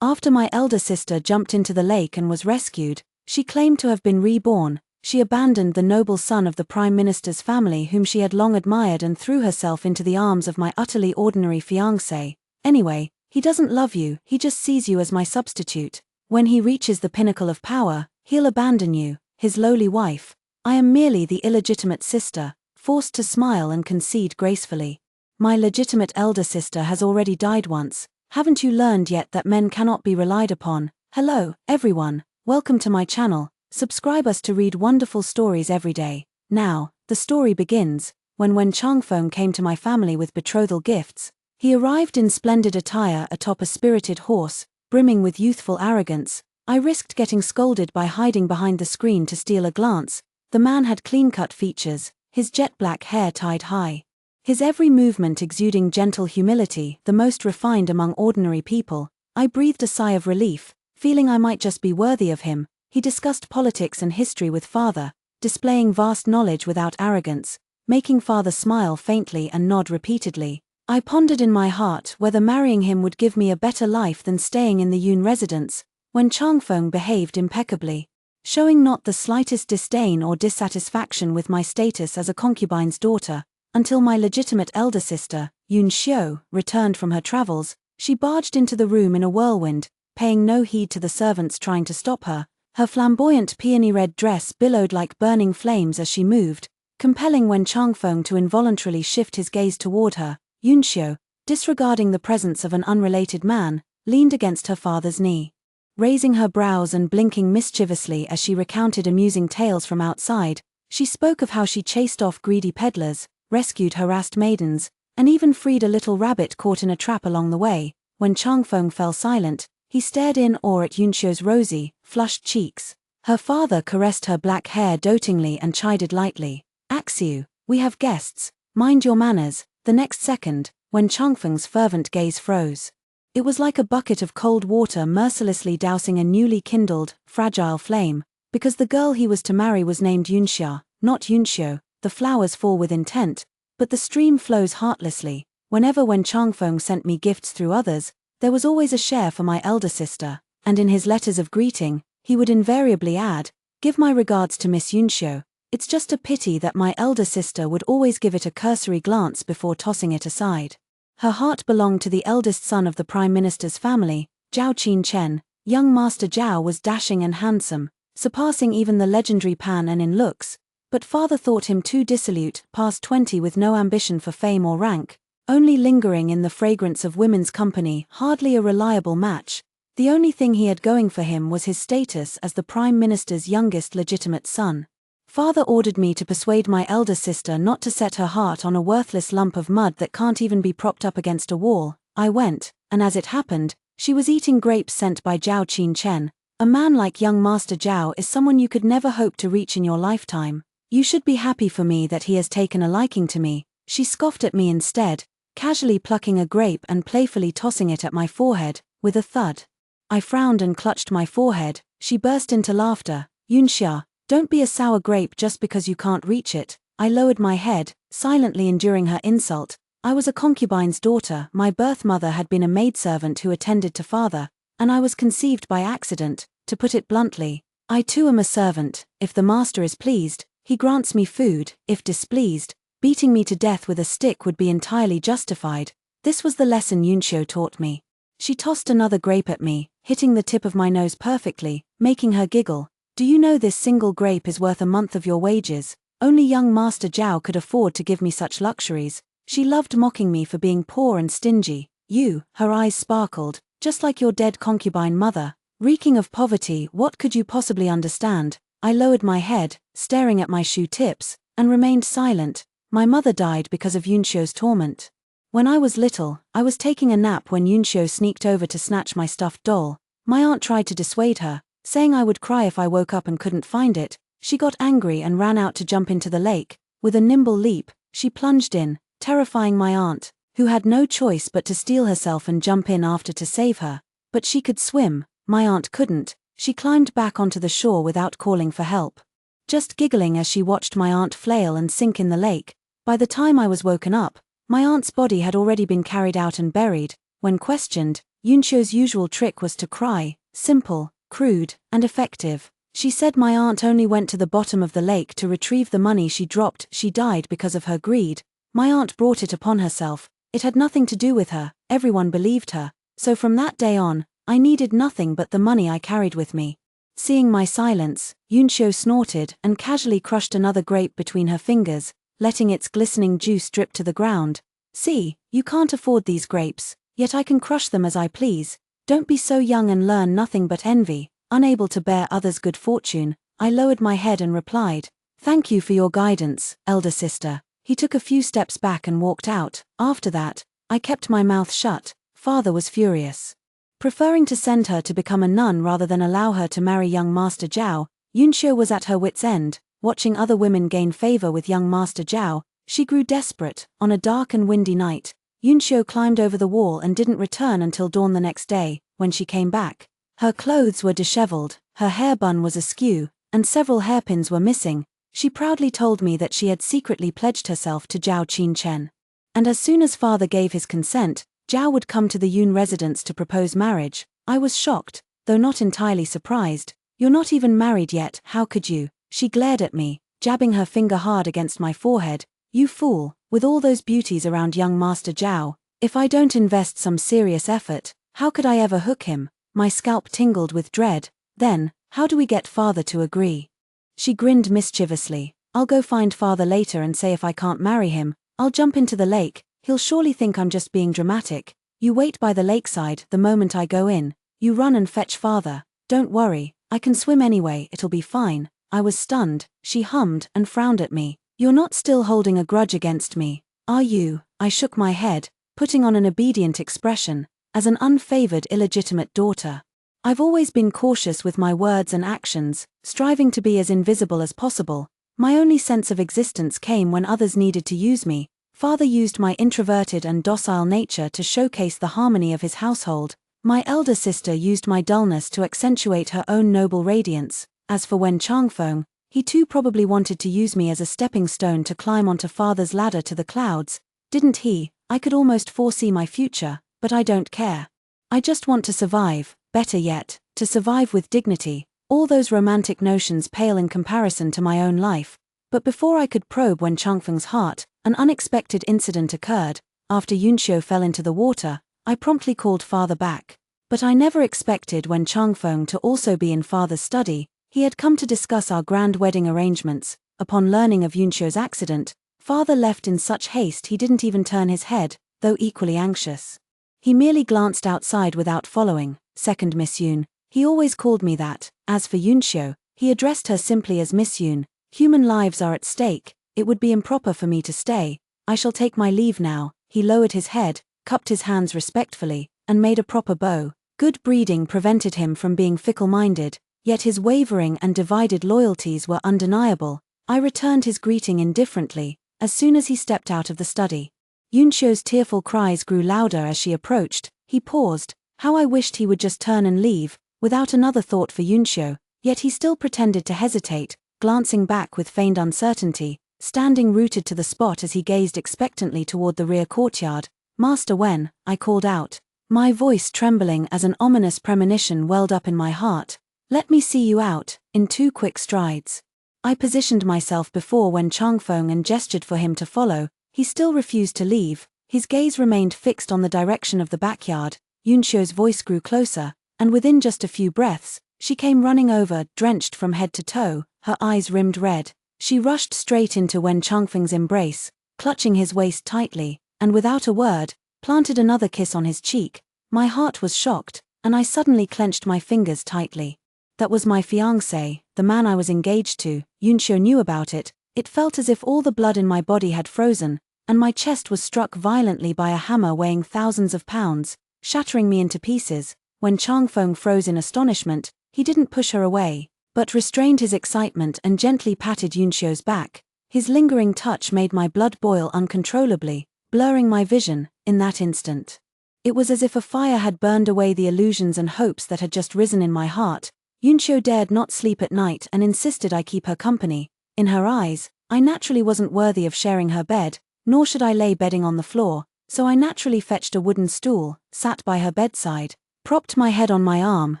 After my elder sister jumped into the lake and was rescued, she claimed to have been reborn. She abandoned the noble son of the Prime Minister's family whom she had long admired and threw herself into the arms of my utterly ordinary fiancé. Anyway, he doesn't love you, he just sees you as my substitute. When he reaches the pinnacle of power, he'll abandon you, his lowly wife. I am merely the illegitimate sister, forced to smile and concede gracefully. My legitimate elder sister has already died once. Haven't you learned yet that men cannot be relied upon? Hello, everyone. Welcome to my channel. Subscribe us to read wonderful stories every day. Now, the story begins. When Changfeng came to my family with betrothal gifts, he arrived in splendid attire atop a spirited horse, brimming with youthful arrogance. I risked getting scolded by hiding behind the screen to steal a glance. The man had clean-cut features, his jet-black hair tied high. His every movement exuding gentle humility, the most refined among ordinary people. I breathed a sigh of relief, feeling I might just be worthy of him. He discussed politics and history with father, displaying vast knowledge without arrogance, making father smile faintly and nod repeatedly. I pondered in my heart whether marrying him would give me a better life than staying in the Yun residence, when Changfeng behaved impeccably, showing not the slightest disdain or dissatisfaction with my status as a concubine's daughter. Until my legitimate elder sister, Yun Xiu, returned from her travels. She barged into the room in a whirlwind, paying no heed to the servants trying to stop her. Her flamboyant peony-red dress billowed like burning flames as she moved, compelling Changfeng to involuntarily shift his gaze toward her. Yun Xiu, disregarding the presence of an unrelated man, leaned against her father's knee. Raising her brows and blinking mischievously as she recounted amusing tales from outside, she spoke of how she chased off greedy peddlers, rescued harassed maidens, and even freed a little rabbit caught in a trap along the way. When Changfeng fell silent, he stared in awe at Yun Xiu's rosy, flushed cheeks. Her father caressed her black hair dotingly and chided lightly. "Axiu, we have guests. Mind your manners." The next second, when Changfeng's fervent gaze froze, it was like a bucket of cold water mercilessly dousing a newly kindled, fragile flame, because the girl he was to marry was named Yunxia, not Yun Xiu. The flowers fall with intent, but the stream flows heartlessly. When Changfeng sent me gifts through others, there was always a share for my elder sister, and in his letters of greeting, he would invariably add, "Give my regards to Miss Yunxiu." It's just a pity that my elder sister would always give it a cursory glance before tossing it aside. Her heart belonged to the eldest son of the Prime Minister's family, Zhao Qinchen. Young Master Zhao was dashing and handsome, surpassing even the legendary Pan En in looks. But father thought him too dissolute, past 20 with no ambition for fame or rank, only lingering in the fragrance of women's company, hardly a reliable match. The only thing he had going for him was his status as the Prime Minister's youngest legitimate son. Father ordered me to persuade my elder sister not to set her heart on a worthless lump of mud that can't even be propped up against a wall. I went, and as it happened, she was eating grapes sent by Zhao Qinchen. A man like young Master Zhao is someone you could never hope to reach in your lifetime. "You should be happy for me that he has taken a liking to me." She scoffed at me instead, casually plucking a grape and playfully tossing it at my forehead, with a thud. I frowned and clutched my forehead. She burst into laughter. "Yunxia, don't be a sour grape just because you can't reach it." I lowered my head, silently enduring her insult. I was a concubine's daughter. My birth mother had been a maidservant who attended to father, and I was conceived by accident, to put it bluntly. I too am a servant. If the master is pleased, he grants me food. If displeased, beating me to death with a stick would be entirely justified. This was the lesson Yunxiu taught me. She tossed another grape at me, hitting the tip of my nose perfectly, making her giggle. "Do you know this single grape is worth a month of your wages? Only young Master Zhao could afford to give me such luxuries." She loved mocking me for being poor and stingy. "You," her eyes sparkled, "just like your dead concubine mother. Reeking of poverty, what could you possibly understand?" I lowered my head, staring at my shoe tips, and remained silent. My mother died because of Yunxiu's torment. When I was little, I was taking a nap when Yunxiu sneaked over to snatch my stuffed doll. My aunt tried to dissuade her, saying I would cry if I woke up and couldn't find it. She got angry and ran out to jump into the lake. With a nimble leap, she plunged in, terrifying my aunt, who had no choice but to steel herself and jump in after to save her. But she could swim, my aunt couldn't. She climbed back onto the shore without calling for help, just giggling as she watched my aunt flail and sink in the lake. By the time I was woken up, my aunt's body had already been carried out and buried. When questioned, Yunxio's usual trick was to cry, simple, crude, and effective. She said my aunt only went to the bottom of the lake to retrieve the money she dropped. She died because of her greed. My aunt brought it upon herself. It had nothing to do with her. Everyone believed her. So from that day on, I needed nothing but the money I carried with me. Seeing my silence, Yunxio snorted and casually crushed another grape between her fingers, letting its glistening juice drip to the ground. See, you can't afford these grapes, yet I can crush them as I please. Don't be so young and learn nothing but envy. Unable to bear others' good fortune, I lowered my head and replied, "Thank you for your guidance, elder sister." He took a few steps back and walked out. After that, I kept my mouth shut. Father was furious. Preferring to send her to become a nun rather than allow her to marry young Master Zhao, Yunxio was at her wits' end. Watching other women gain favor with young Master Zhao, she grew desperate. On a dark and windy night, Yunxio climbed over the wall and didn't return until dawn the next day. When she came back, her clothes were disheveled, her hair bun was askew, and several hairpins were missing. She proudly told me that she had secretly pledged herself to Zhao Qinchen. And as soon as father gave his consent, Zhao would come to the Yun residence to propose marriage. I was shocked, though not entirely surprised. "You're not even married yet, how could you?" She glared at me, jabbing her finger hard against my forehead. "You fool, with all those beauties around young Master Zhao, if I don't invest some serious effort, how could I ever hook him?" My scalp tingled with dread. "Then, how do we get father to agree?" She grinned mischievously. "I'll go find father later and say if I can't marry him, I'll jump into the lake. He'll surely think I'm just being dramatic. You wait by the lakeside. The moment I go in, you run and fetch father. Don't worry, I can swim anyway, it'll be fine." I was stunned. She hummed and frowned at me. "You're not still holding a grudge against me, are you?" I shook my head, putting on an obedient expression. As an unfavored illegitimate daughter, I've always been cautious with my words and actions, striving to be as invisible as possible. My only sense of existence came when others needed to use me. Father used my introverted and docile nature to showcase the harmony of his household. My elder sister used my dullness to accentuate her own noble radiance. As for Wen Changfeng, he too probably wanted to use me as a stepping stone to climb onto father's ladder to the clouds. Didn't he? I could almost foresee my future. But I don't care. I just want to survive, better yet, to survive with dignity. All those romantic notions pale in comparison to my own life. But before I could probe Wen Changfeng's heart, an unexpected incident occurred. After Yunxio fell into the water, I promptly called father back. But I never expected Wen Changfeng to also be in father's study. He had come to discuss our grand wedding arrangements. Upon learning of Yunxio's accident, father left in such haste he didn't even turn his head, though equally anxious. He merely glanced outside without following. "Second Miss Yun." He always called me that. As for Yunxio, he addressed her simply as Miss Yun. "Human lives are at stake. It would be improper for me to stay. I shall take my leave now." He lowered his head, cupped his hands respectfully, and made a proper bow. Good breeding prevented him from being fickle-minded, yet his wavering and divided loyalties were undeniable. I returned his greeting indifferently, as soon as he stepped out of the study. Yunxio's tearful cries grew louder as she approached. He paused. How I wished he would just turn and leave, without another thought for Yunxio, yet he still pretended to hesitate, glancing back with feigned uncertainty, standing rooted to the spot as he gazed expectantly toward the rear courtyard. "Master Wen," I called out, my voice trembling as an ominous premonition welled up in my heart. "Let me see you out," in 2 quick strides. I positioned myself before Wen Changfeng and gestured for him to follow. He still refused to leave. His gaze remained fixed on the direction of the backyard. Yunxio's voice grew closer, and within just a few breaths, she came running over, drenched from head to toe, her eyes rimmed red. She rushed straight into Wen Changfeng's embrace, clutching his waist tightly, and without a word, planted another kiss on his cheek. My heart was shocked, and I suddenly clenched my fingers tightly. That was my fiancé, the man I was engaged to. Yunxio knew about it. It felt as if all the blood in my body had frozen, and my chest was struck violently by a hammer weighing thousands of pounds, shattering me into pieces. When Changfeng froze in astonishment, he didn't push her away, but restrained his excitement and gently patted Yunxio's back. His lingering touch made my blood boil uncontrollably, blurring my vision. In that instant, it was as if a fire had burned away the illusions and hopes that had just risen in my heart. Yunxio dared not sleep at night and insisted I keep her company. In her eyes, I naturally wasn't worthy of sharing her bed, nor should I lay bedding on the floor. So I naturally fetched a wooden stool, sat by her bedside, propped my head on my arm,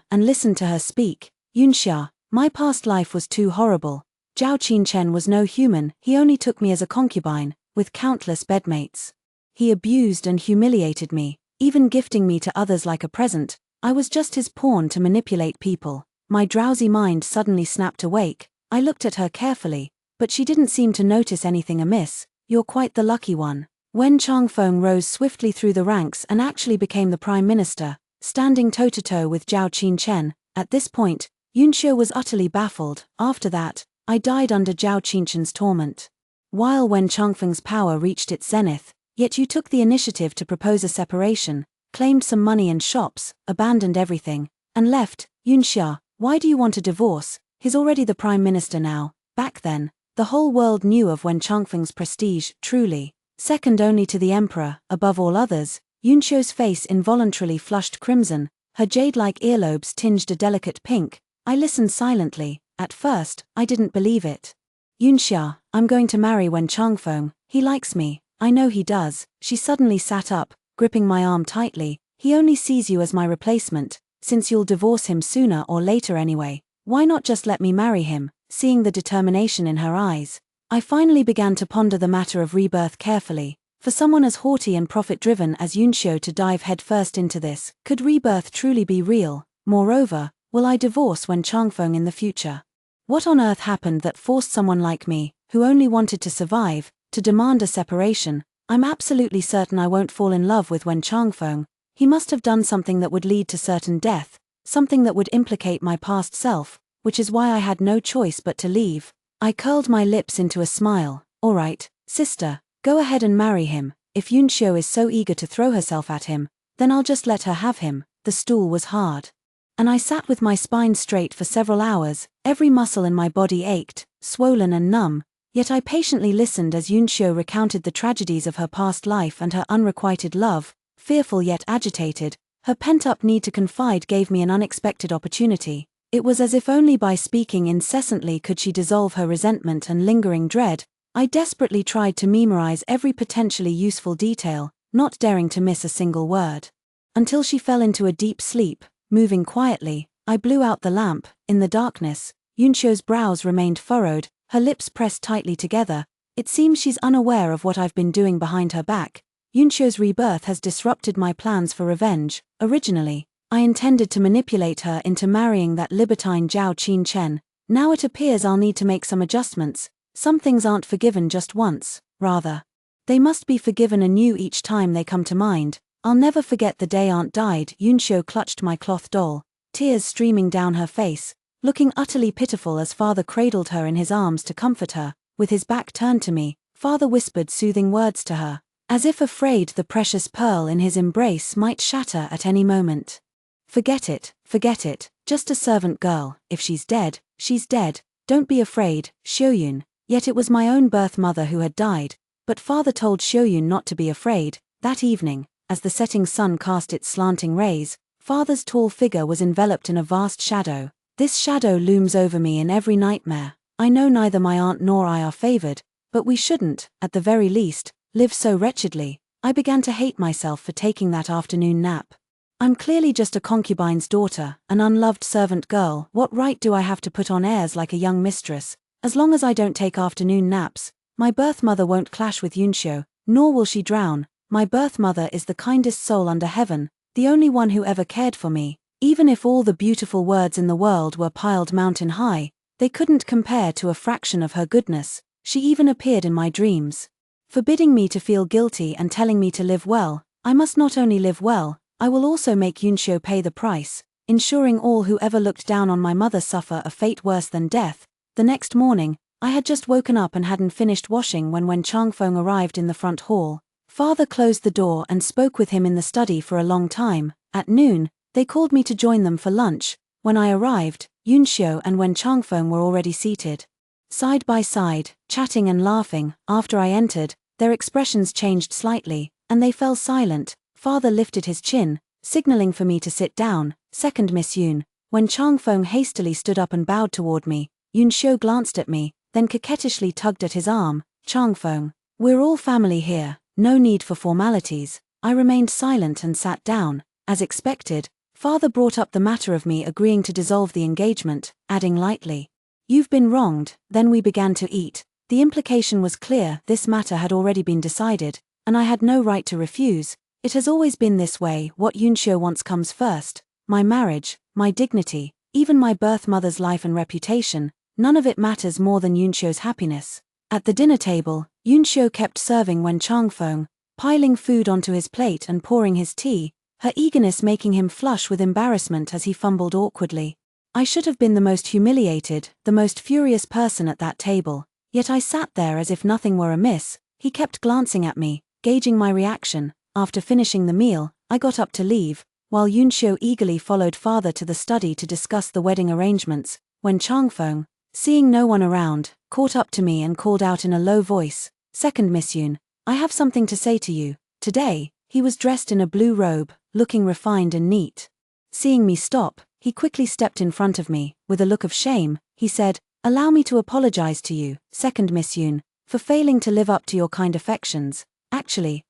and listened to her speak. Yunxia, my past life was too horrible. Zhao Qinchen was no human, he only took me as a concubine, with countless bedmates. He abused and humiliated me, even gifting me to others like a present. I was just his pawn to manipulate people. My drowsy mind suddenly snapped awake. I looked at her carefully, but she didn't seem to notice anything amiss. You're quite the lucky one. Wen Changfeng rose swiftly through the ranks and actually became the prime minister, standing toe-to-toe with Zhao Qinchen. At this point, Yunxiu was utterly baffled. After that, I died under Zhao Qinchen's torment. While Wen Changfeng's power reached its zenith, yet you took the initiative to propose a separation, claimed some money and shops, abandoned everything, and left. Yunxia, why do you want a divorce? He's already the prime minister now. Back then, the whole world knew of Wen Changfeng's prestige, truly second only to the emperor, above all others. Yunxiu's face involuntarily flushed crimson, her jade-like earlobes tinged a delicate pink. I listened silently. At first, I didn't believe it. Yunxia, I'm going to marry Wen Changfeng. He likes me. I know he does. She suddenly sat up, gripping my arm tightly. He only sees you as my replacement, since you'll divorce him sooner or later anyway. Why not just let me marry him? Seeing the determination in her eyes, I finally began to ponder the matter of rebirth carefully. For someone as haughty and profit-driven as Yunxiu to dive headfirst into this, could rebirth truly be real? Moreover, will I divorce Wen Changfeng in the future? What on earth happened that forced someone like me, who only wanted to survive, to demand a separation? I'm absolutely certain I won't fall in love with Wen Changfeng. He must have done something that would lead to certain death, something that would implicate my past self, which is why I had no choice but to leave. I curled my lips into a smile. All right, sister, go ahead and marry him. If Yunxiu is so eager to throw herself at him, then I'll just let her have him. The stool was hard, and I sat with my spine straight for several hours. Every muscle in my body ached, swollen and numb, yet I patiently listened as Yunxiu recounted the tragedies of her past life and her unrequited love. Fearful yet agitated, her pent-up need to confide gave me an unexpected opportunity. It was as if only by speaking incessantly could she dissolve her resentment and lingering dread. I desperately tried to memorize every potentially useful detail, not daring to miss a single word. Until she fell into a deep sleep, moving quietly. I blew out the lamp. In the darkness, Yunxiu's brows remained furrowed, her lips pressed tightly together. It seems she's unaware of what I've been doing behind her back. Yunxiu's rebirth has disrupted my plans for revenge. Originally, I intended to manipulate her into marrying that libertine Zhao Qinchen. Now it appears I'll need to make some adjustments. Some things aren't forgiven just once, rather, they must be forgiven anew each time they come to mind. I'll never forget the day Aunt died. Yunxiu clutched my cloth doll, tears streaming down her face, looking utterly pitiful as father cradled her in his arms to comfort her. With his back turned to me, father whispered soothing words to her, as if afraid the precious pearl in his embrace might shatter at any moment. Forget it, just a servant girl. If she's dead, she's dead. Don't be afraid, Xiuyun. Yet it was my own birth mother who had died, but father told Xiuyun not to be afraid. That evening, as the setting sun cast its slanting rays, father's tall figure was enveloped in a vast shadow. This shadow looms over me in every nightmare. I know neither my aunt nor I are favored, but we shouldn't, at the very least, live so wretchedly. I began to hate myself for taking that afternoon nap. I'm clearly just a concubine's daughter, an unloved servant girl. What right do I have to put on airs like a young mistress? As long as I don't take afternoon naps, my birth mother won't clash with Yunxiu, nor will she drown. My birth mother is the kindest soul under heaven, the only one who ever cared for me. Even if all the beautiful words in the world were piled mountain high, they couldn't compare to a fraction of her goodness. She even appeared in my dreams, forbidding me to feel guilty and telling me to live well. I must not only live well, I will also make Yunxiu pay the price, ensuring all who ever looked down on my mother suffer a fate worse than death. The next morning, I had just woken up and hadn't finished washing when Changfeng arrived in the front hall. Father closed the door and spoke with him in the study for a long time. At noon, they called me to join them for lunch. When I arrived, Yunxiu and Wen Changfeng were already seated, side by side, chatting and laughing. After I entered, their expressions changed slightly, and they fell silent. Father lifted his chin, signaling for me to sit down. Second Miss Yun. When Changfeng hastily stood up and bowed toward me, Yunxiu glanced at me, then coquettishly tugged at his arm. Changfeng, we're all family here. No need for formalities. I remained silent and sat down. As expected, father brought up the matter of me agreeing to dissolve the engagement, adding lightly, "You've been wronged." Then we began to eat. The implication was clear: this matter had already been decided, and I had no right to refuse. It has always been this way: what Yunshio wants comes first. My marriage, my dignity, even my birth mother's life and reputation, none of it matters more than Yunshio's happiness. At the dinner table, Yunshio kept serving Wen Changfeng, piling food onto his plate and pouring his tea, her eagerness making him flush with embarrassment as he fumbled awkwardly. I should have been the most humiliated, the most furious person at that table, yet I sat there as if nothing were amiss. He kept glancing at me, gauging my reaction. After finishing the meal, I got up to leave, while Yunshio eagerly followed father to the study to discuss the wedding arrangements, when Changfeng, seeing no one around, caught up to me and called out in a low voice, "Second Miss Yun, I have something to say to you." Today, he was dressed in a blue robe, looking refined and neat. Seeing me stop, he quickly stepped in front of me. With a look of shame, he said, "Allow me to apologize to you, Second Miss Yun, for failing to live up to your kind affections." Actually,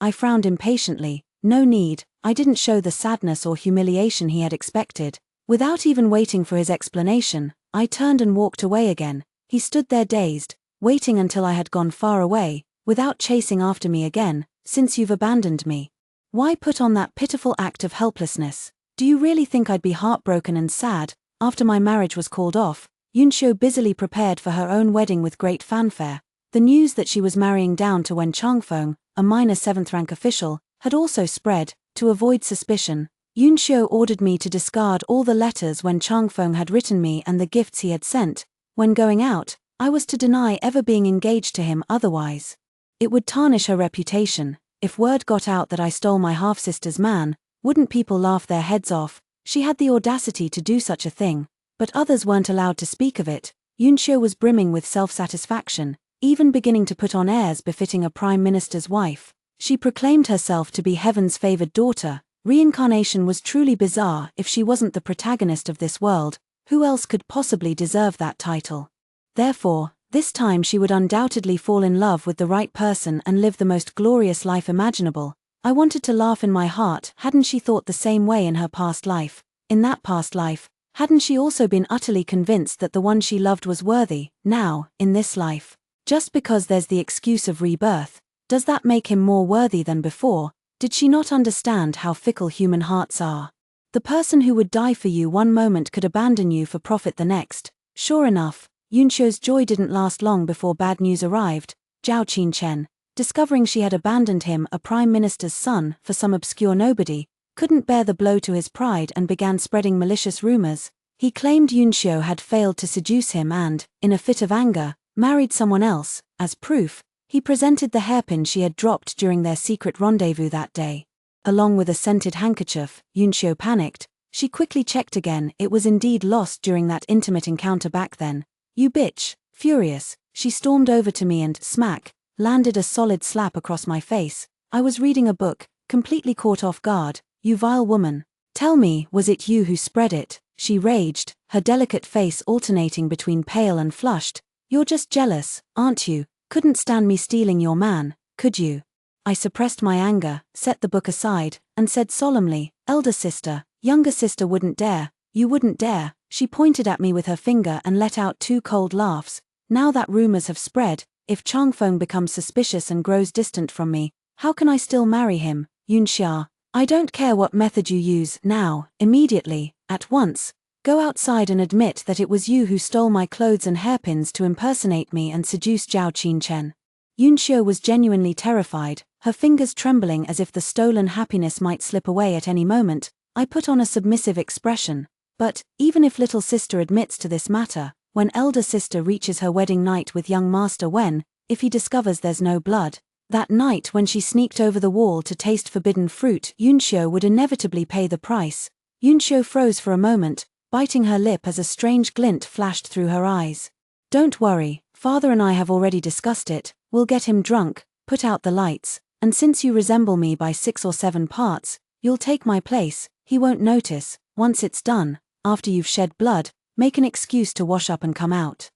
I frowned impatiently. No need. I didn't show the sadness or humiliation he had expected. Without even waiting for his explanation, I turned and walked away again. He stood there dazed, waiting until I had gone far away, without chasing after me again. "Since you've abandoned me, why put on that pitiful act of helplessness? Do you really think I'd be heartbroken and sad after my marriage was called off?" Yunshio busily prepared for her own wedding with great fanfare. The news that she was marrying down to Wen Changfeng, a minor 7th-rank official, had also spread. To avoid suspicion, Yunshio ordered me to discard all the letters Wen Changfeng had written me and the gifts he had sent. When going out, I was to deny ever being engaged to him otherwise. It would tarnish her reputation. If word got out that I stole my half-sister's man, wouldn't people laugh their heads off? She had the audacity to do such a thing, but others weren't allowed to speak of it. Yunshio was brimming with self-satisfaction, even beginning to put on airs befitting a prime minister's wife. She proclaimed herself to be heaven's favored daughter. Reincarnation was truly bizarre. If she wasn't the protagonist of this world, who else could possibly deserve that title? Therefore, this time she would undoubtedly fall in love with the right person and live the most glorious life imaginable. I wanted to laugh in my heart. Hadn't she thought the same way in her past life? In that past life, hadn't she also been utterly convinced that the one she loved was worthy? Now, in this life, just because there's the excuse of rebirth, does that make him more worthy than before? Did she not understand how fickle human hearts are? The person who would die for you one moment could abandon you for profit the next. Sure enough, Yunshio's joy didn't last long before bad news arrived. Zhao Qinchen, discovering she had abandoned him, a prime minister's son, for some obscure nobody, couldn't bear the blow to his pride and began spreading malicious rumors. He claimed Yunshio had failed to seduce him and, in a fit of anger, married someone else. As proof, he presented the hairpin she had dropped during their secret rendezvous that day. Along with a scented handkerchief. Yunshio panicked. She quickly checked again. It was indeed lost during that intimate encounter back then. "You bitch." Furious, she stormed over to me and, smack, landed a solid slap across my face. I was reading a book, completely caught off guard. "You vile woman. Tell me, was it you who spread it?" She raged, her delicate face alternating between pale and flushed. "You're just jealous, aren't you? Couldn't stand me stealing your man, could you?" I suppressed my anger, set the book aside, and said solemnly, "Elder sister, younger sister wouldn't dare." "You wouldn't dare." She pointed at me with her finger and let out 2 cold laughs. "Now that rumors have spread, if Changfeng becomes suspicious and grows distant from me, how can I still marry him? Yunxia, I don't care what method you use. Now, immediately, at once, go outside and admit that it was you who stole my clothes and hairpins to impersonate me and seduce Zhao Qinchen." Yunxia was genuinely terrified, her fingers trembling as if the stolen happiness might slip away at any moment. I put on a submissive expression. "But, even if little sister admits to this matter, when elder sister reaches her wedding night with young master Wen, if he discovers there's no blood, that night when she sneaked over the wall to taste forbidden fruit, Yunxia would inevitably pay the price." Yunxia froze for a moment, biting her lip as a strange glint flashed through her eyes. "Don't worry, father and I have already discussed it. We'll get him drunk, put out the lights, and since you resemble me by 6 or 7 parts, you'll take my place. He won't notice. Once it's done, after you've shed blood, make an excuse to wash up and come out.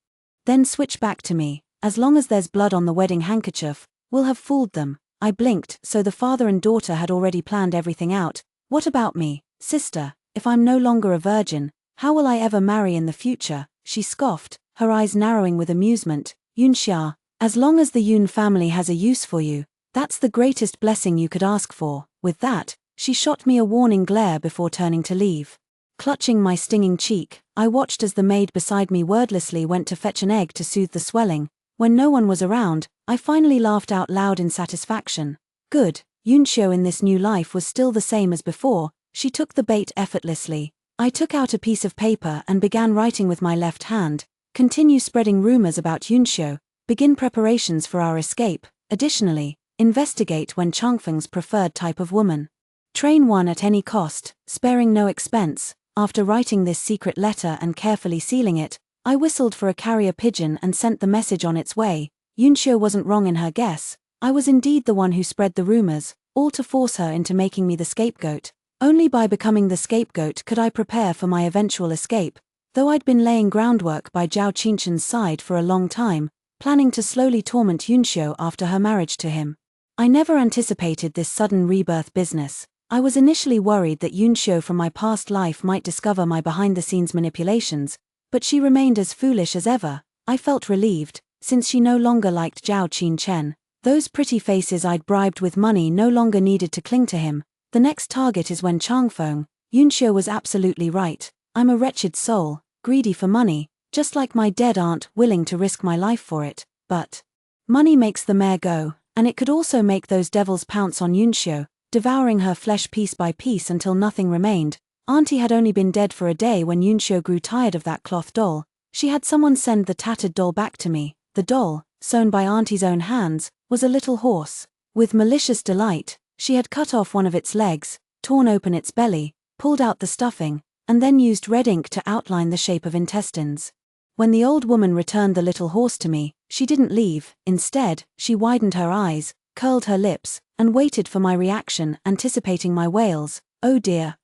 Then switch back to me. As long as there's blood on the wedding handkerchief, we'll have fooled them." I blinked, so the father and daughter had already planned everything out. What about me, sister? If I'm no longer a virgin, how will I ever marry in the future? She scoffed, her eyes narrowing with amusement. Yunxia, as long as the Yun family has a use for you, that's the greatest blessing you could ask for. With that, she shot me a warning glare before turning to leave. Clutching my stinging cheek, I watched as the maid beside me wordlessly went to fetch an egg to soothe the swelling. When no one was around, I finally laughed out loud in satisfaction. Good, Yunxio in this new life was still the same as before. She took the bait effortlessly. I took out a piece of paper and began writing with my left hand. Continue spreading rumors about Yunxio. Begin preparations for our escape. Additionally, investigate when Changfeng's preferred type of woman. Train one at any cost, sparing no expense. After writing this secret letter and carefully sealing it, I whistled for a carrier pigeon and sent the message on its way. Yunxio wasn't wrong in her guess. I was indeed the one who spread the rumors, all to force her into making me the scapegoat. Only by becoming the scapegoat could I prepare for my eventual escape, though I'd been laying groundwork by Zhao Qinchen's side for a long time, planning to slowly torment Yunxio after her marriage to him. I never anticipated this sudden rebirth business. I was initially worried that Yunxio from my past life might discover my behind-the-scenes manipulations, but she remained as foolish as ever. I felt relieved, since she no longer liked Zhao Qinchen. Those pretty faces I'd bribed with money no longer needed to cling to him. The next target is Wen Changfeng. Yunxio was absolutely right. I'm a wretched soul, greedy for money, just like my dead aunt, willing to risk my life for it. But money makes the mare go, and it could also make those devils pounce on Yunxio, devouring her flesh piece by piece until nothing remained. Auntie had only been dead for a day when Yunxio grew tired of that cloth doll. She had someone send the tattered doll back to me. The doll, sewn by Auntie's own hands, was a little horse. With malicious delight, she had cut off one of its legs, torn open its belly, pulled out the stuffing, and then used red ink to outline the shape of intestines. When the old woman returned the little horse to me, she didn't leave. Instead, she widened her eyes, curled her lips, and waited for my reaction, anticipating my wails. Oh dear,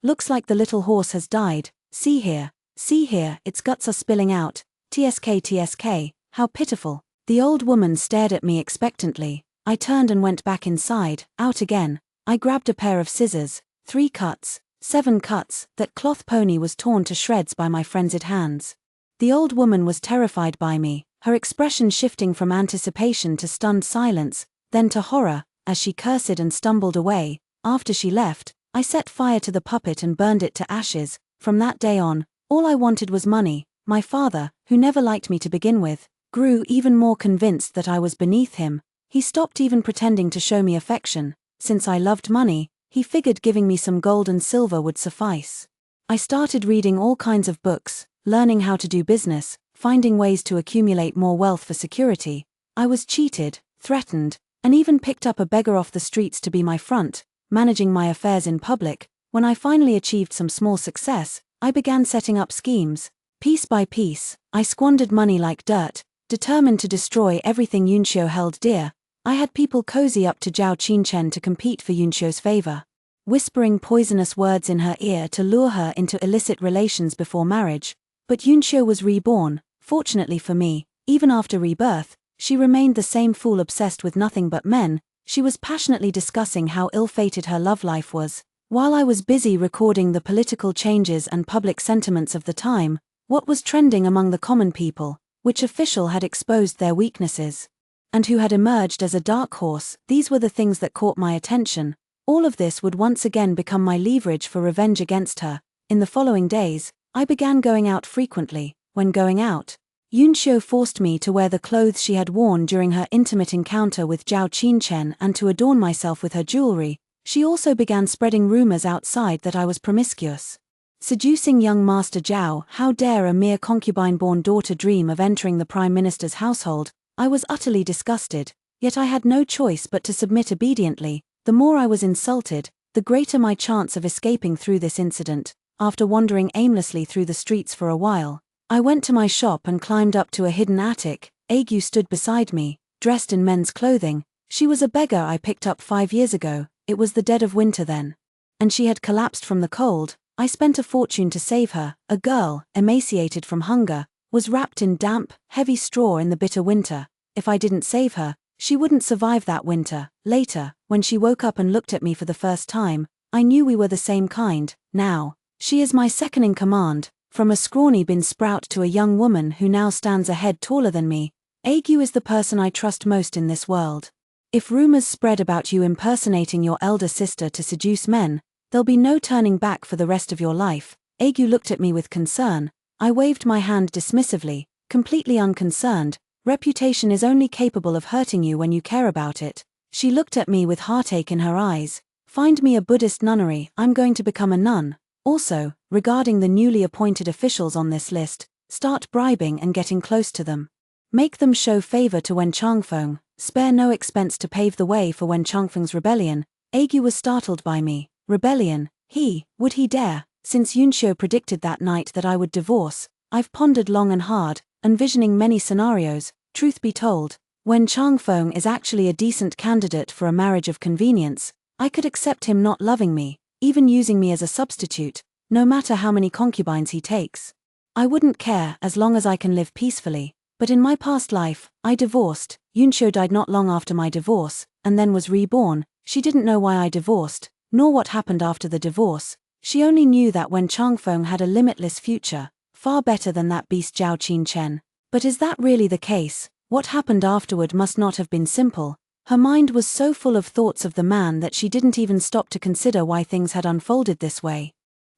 looks like the little horse has died. See here, its guts are spilling out. TSK, how pitiful. The old woman stared at me expectantly. I turned and went back inside. Out again. I grabbed a pair of scissors. 3 cuts, 7 cuts. That cloth pony was torn to shreds by my frenzied hands. The old woman was terrified by me, her expression shifting from anticipation to stunned silence, then to horror, as she cursed and stumbled away. After she left, I set fire to the puppet and burned it to ashes. From that day on, all I wanted was money. My father, who never liked me to begin with, grew even more convinced that I was beneath him. He stopped even pretending to show me affection. Since I loved money, he figured giving me some gold and silver would suffice. I started reading all kinds of books, learning how to do business, finding ways to accumulate more wealth for security. I was cheated, threatened, and even picked up a beggar off the streets to be my front, managing my affairs in public. When I finally achieved some small success, I began setting up schemes. Piece by piece, I squandered money like dirt, determined to destroy everything Yunxio held dear. I had people cozy up to Zhao Qinchen to compete for Yunxio's favor, whispering poisonous words in her ear to lure her into illicit relations before marriage. But Yunxio was reborn. Fortunately for me, even after rebirth, she remained the same fool obsessed with nothing but men. She was passionately discussing how ill-fated her love life was. While I was busy recording the political changes and public sentiments of the time, what was trending among the common people, which official had exposed their weaknesses, and who had emerged as a dark horse, these were the things that caught my attention. All of this would once again become my leverage for revenge against her. In the following days, I began going out frequently. When going out, Yunxio forced me to wear the clothes she had worn during her intimate encounter with Zhao Qinchen and to adorn myself with her jewelry. She also began spreading rumors outside that I was promiscuous. Seducing young Master Zhao, how dare a mere concubine-born daughter dream of entering the Prime Minister's household? I was utterly disgusted, yet I had no choice but to submit obediently. The more I was insulted, the greater my chance of escaping through this incident. After wandering aimlessly through the streets for a while, I went to my shop and climbed up to a hidden attic. Agu stood beside me, dressed in men's clothing. She was a beggar I picked up 5 years ago. It was the dead of winter then, and she had collapsed from the cold. I spent a fortune to save her. A girl, emaciated from hunger, was wrapped in damp, heavy straw in the bitter winter. If I didn't save her, She wouldn't survive that winter. Later, when she woke up and looked at me for the first time, I knew we were the same kind. Now, she is my second in command, from a scrawny bean sprout to a young woman who now stands a head taller than me. Aegu is the person I trust most in this world. If rumors spread about you impersonating your elder sister to seduce men, there'll be no turning back for the rest of your life. Aegu looked at me with concern. I waved my hand dismissively, completely unconcerned. Reputation is only capable of hurting you when you care about it. She looked at me with heartache in her eyes. Find me a Buddhist nunnery, I'm going to become a nun. Also, regarding the newly appointed officials on this list, start bribing and getting close to them. Make them show favor to Wen Changfeng, spare no expense to pave the way for Wen Changfeng's rebellion. Aegu was startled by me. Rebellion? Would he dare? Since Yunxiu predicted that night that I would divorce, I've pondered long and hard, envisioning many scenarios. Truth be told, Wen Changfeng is actually a decent candidate for a marriage of convenience. I could accept him not loving me, even using me as a substitute, no matter how many concubines he takes. I wouldn't care as long as I can live peacefully. But in my past life, I divorced. Yunxiu died not long after my divorce, and then was reborn. She didn't know why I divorced, nor what happened after the divorce. She only knew that Wen Changfeng had a limitless future, far better than that beast Zhao Qinchen. But is that really the case? What happened afterward must not have been simple. Her mind was so full of thoughts of the man that she didn't even stop to consider why things had unfolded this way.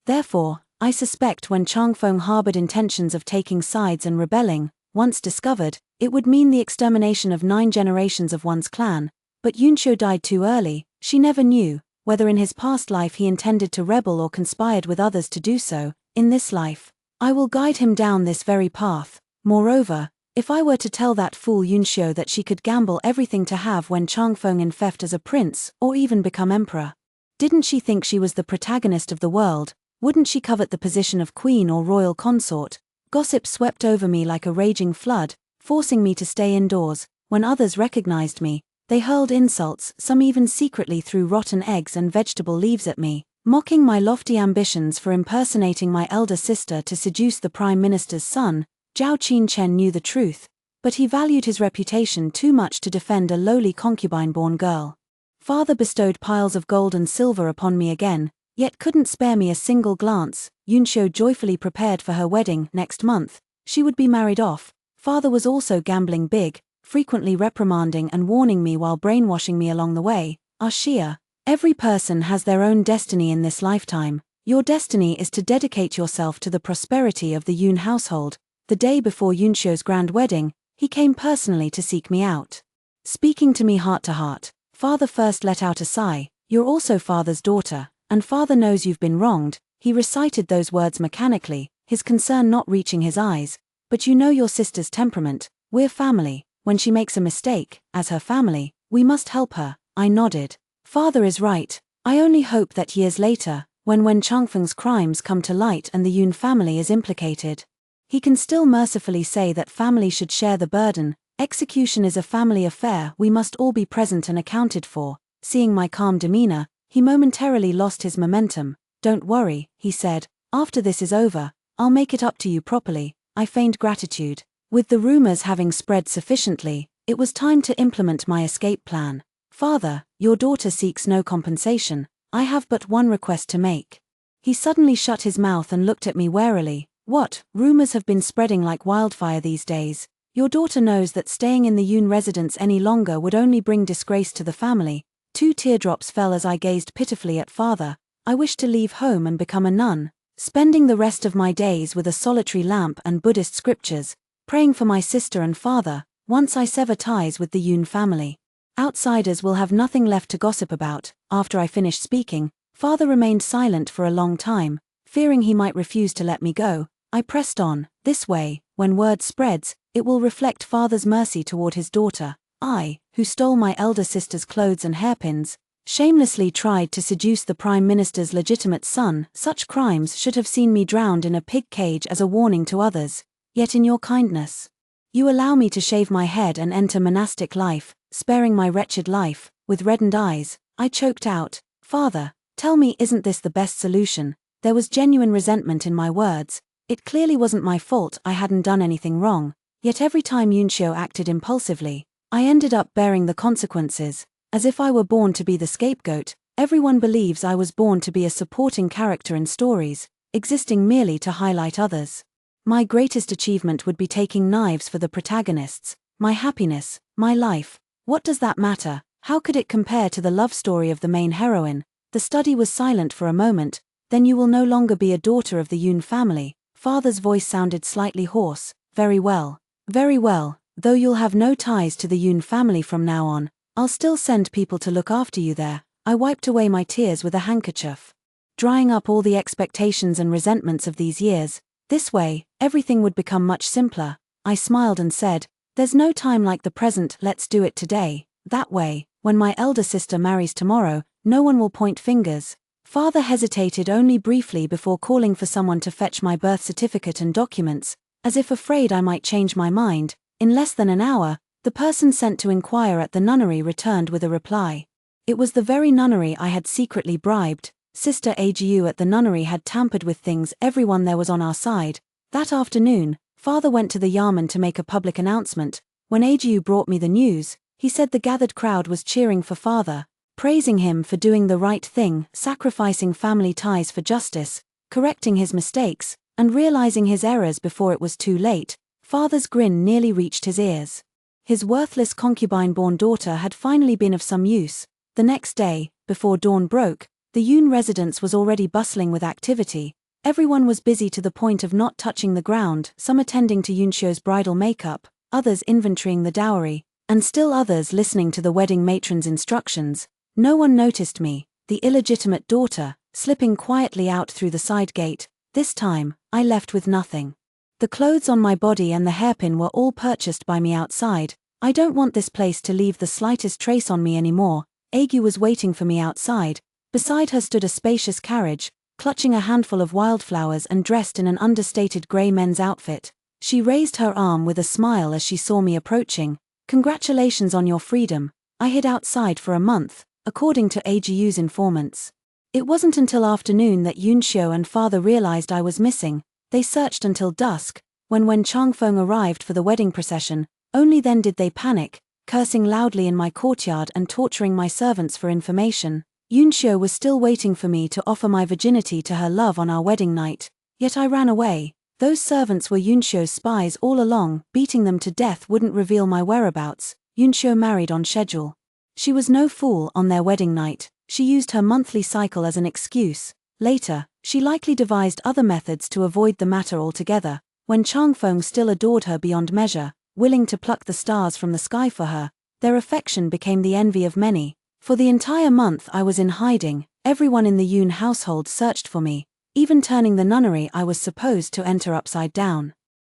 Therefore, I suspect Wen Changfeng harbored intentions of taking sides and rebelling. Once discovered, it would mean the extermination of 9 generations of one's clan. But Yunxiu died too early. She never knew whether in his past life he intended to rebel or conspired with others to do so. In this life, I will guide him down this very path. Moreover, if I were to tell that fool Yunxiu that she could gamble everything to have Wen Changfeng in theft as a prince, or even become emperor, didn't she think she was the protagonist of the world? Wouldn't she covet the position of queen or royal consort? Gossip swept over me like a raging flood, forcing me to stay indoors. When others recognized me, they hurled insults, some even secretly threw rotten eggs and vegetable leaves at me, mocking my lofty ambitions for impersonating my elder sister to seduce the prime minister's son. Zhao Qinchen knew the truth, but he valued his reputation too much to defend a lowly concubine-born girl. Father bestowed piles of gold and silver upon me again, yet couldn't spare me a single glance. Yunxiu joyfully prepared for her wedding next month. She would be married off. Father was also gambling big, frequently reprimanding and warning me while brainwashing me along the way. Xia, every person has their own destiny in this lifetime. Your destiny is to dedicate yourself to the prosperity of the Yun household. The day before Yunxiu's grand wedding, he came personally to seek me out. Speaking to me heart to heart, Father first let out a sigh. You're also Father's daughter, and Father knows you've been wronged. He recited those words mechanically, his concern not reaching his eyes. But you know your sister's temperament. We're family. When she makes a mistake, as her family, we must help her. I nodded. Father is right. I only hope that years later, when Wen Changfeng's crimes come to light and the Yun family is implicated, he can still mercifully say that family should share the burden. Execution is a family affair. We must all be present and accounted for. Seeing my calm demeanor, he momentarily lost his momentum. Don't worry, he said. After this is over, I'll make it up to you properly. I feigned gratitude. With the rumors having spread sufficiently, it was time to implement my escape plan. Father, your daughter seeks no compensation. I have but one request to make. He suddenly shut his mouth and looked at me warily. What? Rumors have been spreading like wildfire these days. Your daughter knows that staying in the Yun residence any longer would only bring disgrace to the family. 2 teardrops fell as I gazed pitifully at Father. I wish to leave home and become a nun, spending the rest of my days with a solitary lamp and Buddhist scriptures, praying for my sister and father. Once I sever ties with the Yun family, outsiders will have nothing left to gossip about. After I finished speaking, Father remained silent for a long time, fearing he might refuse to let me go. I pressed on. This way, when word spreads, it will reflect Father's mercy toward his daughter. I, who stole my elder sister's clothes and hairpins, shamelessly tried to seduce the Prime Minister's legitimate son. Such crimes should have seen me drowned in a pig cage as a warning to others. Yet in your kindness, you allow me to shave my head and enter monastic life, sparing my wretched life. With reddened eyes, I choked out, Father, tell me, isn't this the best solution? There was genuine resentment in my words. It clearly wasn't my fault. I hadn't done anything wrong. Yet every time Yunxiu acted impulsively, I ended up bearing the consequences, as if I were born to be the scapegoat. Everyone believes I was born to be a supporting character in stories, existing merely to highlight others. My greatest achievement would be taking knives for the protagonists, my happiness, my life. What does that matter? How could it compare to the love story of the main heroine? The study was silent for a moment. Then you will no longer be a daughter of the Yoon family. Father's voice sounded slightly hoarse. Very well. Very well. Though you'll have no ties to the Yoon family from now on, I'll still send people to look after you there. I wiped away my tears with a handkerchief, drying up all the expectations and resentments of these years. This way, everything would become much simpler. I smiled and said, there's no time like the present, let's do it today. That way, when my elder sister marries tomorrow, no one will point fingers. Father hesitated only briefly before calling for someone to fetch my birth certificate and documents, as if afraid I might change my mind. In less than an hour, the person sent to inquire at the nunnery returned with a reply. It was the very nunnery I had secretly bribed. Sister Agu at the nunnery had tampered with things. Everyone there was on our side. That afternoon, Father went to the Yarman to make a public announcement. When Agu brought me the news, he said the gathered crowd was cheering for Father, praising him for doing the right thing, sacrificing family ties for justice, correcting his mistakes, and realizing his errors before it was too late. Father's grin nearly reached his ears. His worthless concubine-born daughter had finally been of some use. The next day, before dawn broke, the Yoon residence was already bustling with activity. Everyone was busy to the point of not touching the ground, some attending to Yoonshio's bridal makeup, others inventorying the dowry, and still others listening to the wedding matron's instructions. No one noticed me, the illegitimate daughter, slipping quietly out through the side gate. This time, I left with nothing. The clothes on my body and the hairpin were all purchased by me outside. I don't want this place to leave the slightest trace on me anymore. Agu was waiting for me outside. Beside her stood a spacious carriage, clutching a handful of wildflowers and dressed in an understated grey men's outfit. She raised her arm with a smile as she saw me approaching. Congratulations on your freedom. I hid outside for a month, according to Agu's informants. It wasn't until afternoon that Yoonshio and Father realized I was missing. They searched until dusk. When Changfeng arrived for the wedding procession, only then did they panic, cursing loudly in my courtyard and torturing my servants for information. Yoonshio was still waiting for me to offer my virginity to her love on our wedding night. Yet I ran away. Those servants were Yoonshio's spies all along. Beating them to death wouldn't reveal my whereabouts. Yoonshio married on schedule. She was no fool. On their wedding night, she used her monthly cycle as an excuse. Later, she likely devised other methods to avoid the matter altogether. When Changfeng still adored her beyond measure, willing to pluck the stars from the sky for her, their affection became the envy of many. For the entire month I was in hiding. Everyone in the Yoon household searched for me, even turning the nunnery I was supposed to enter upside down.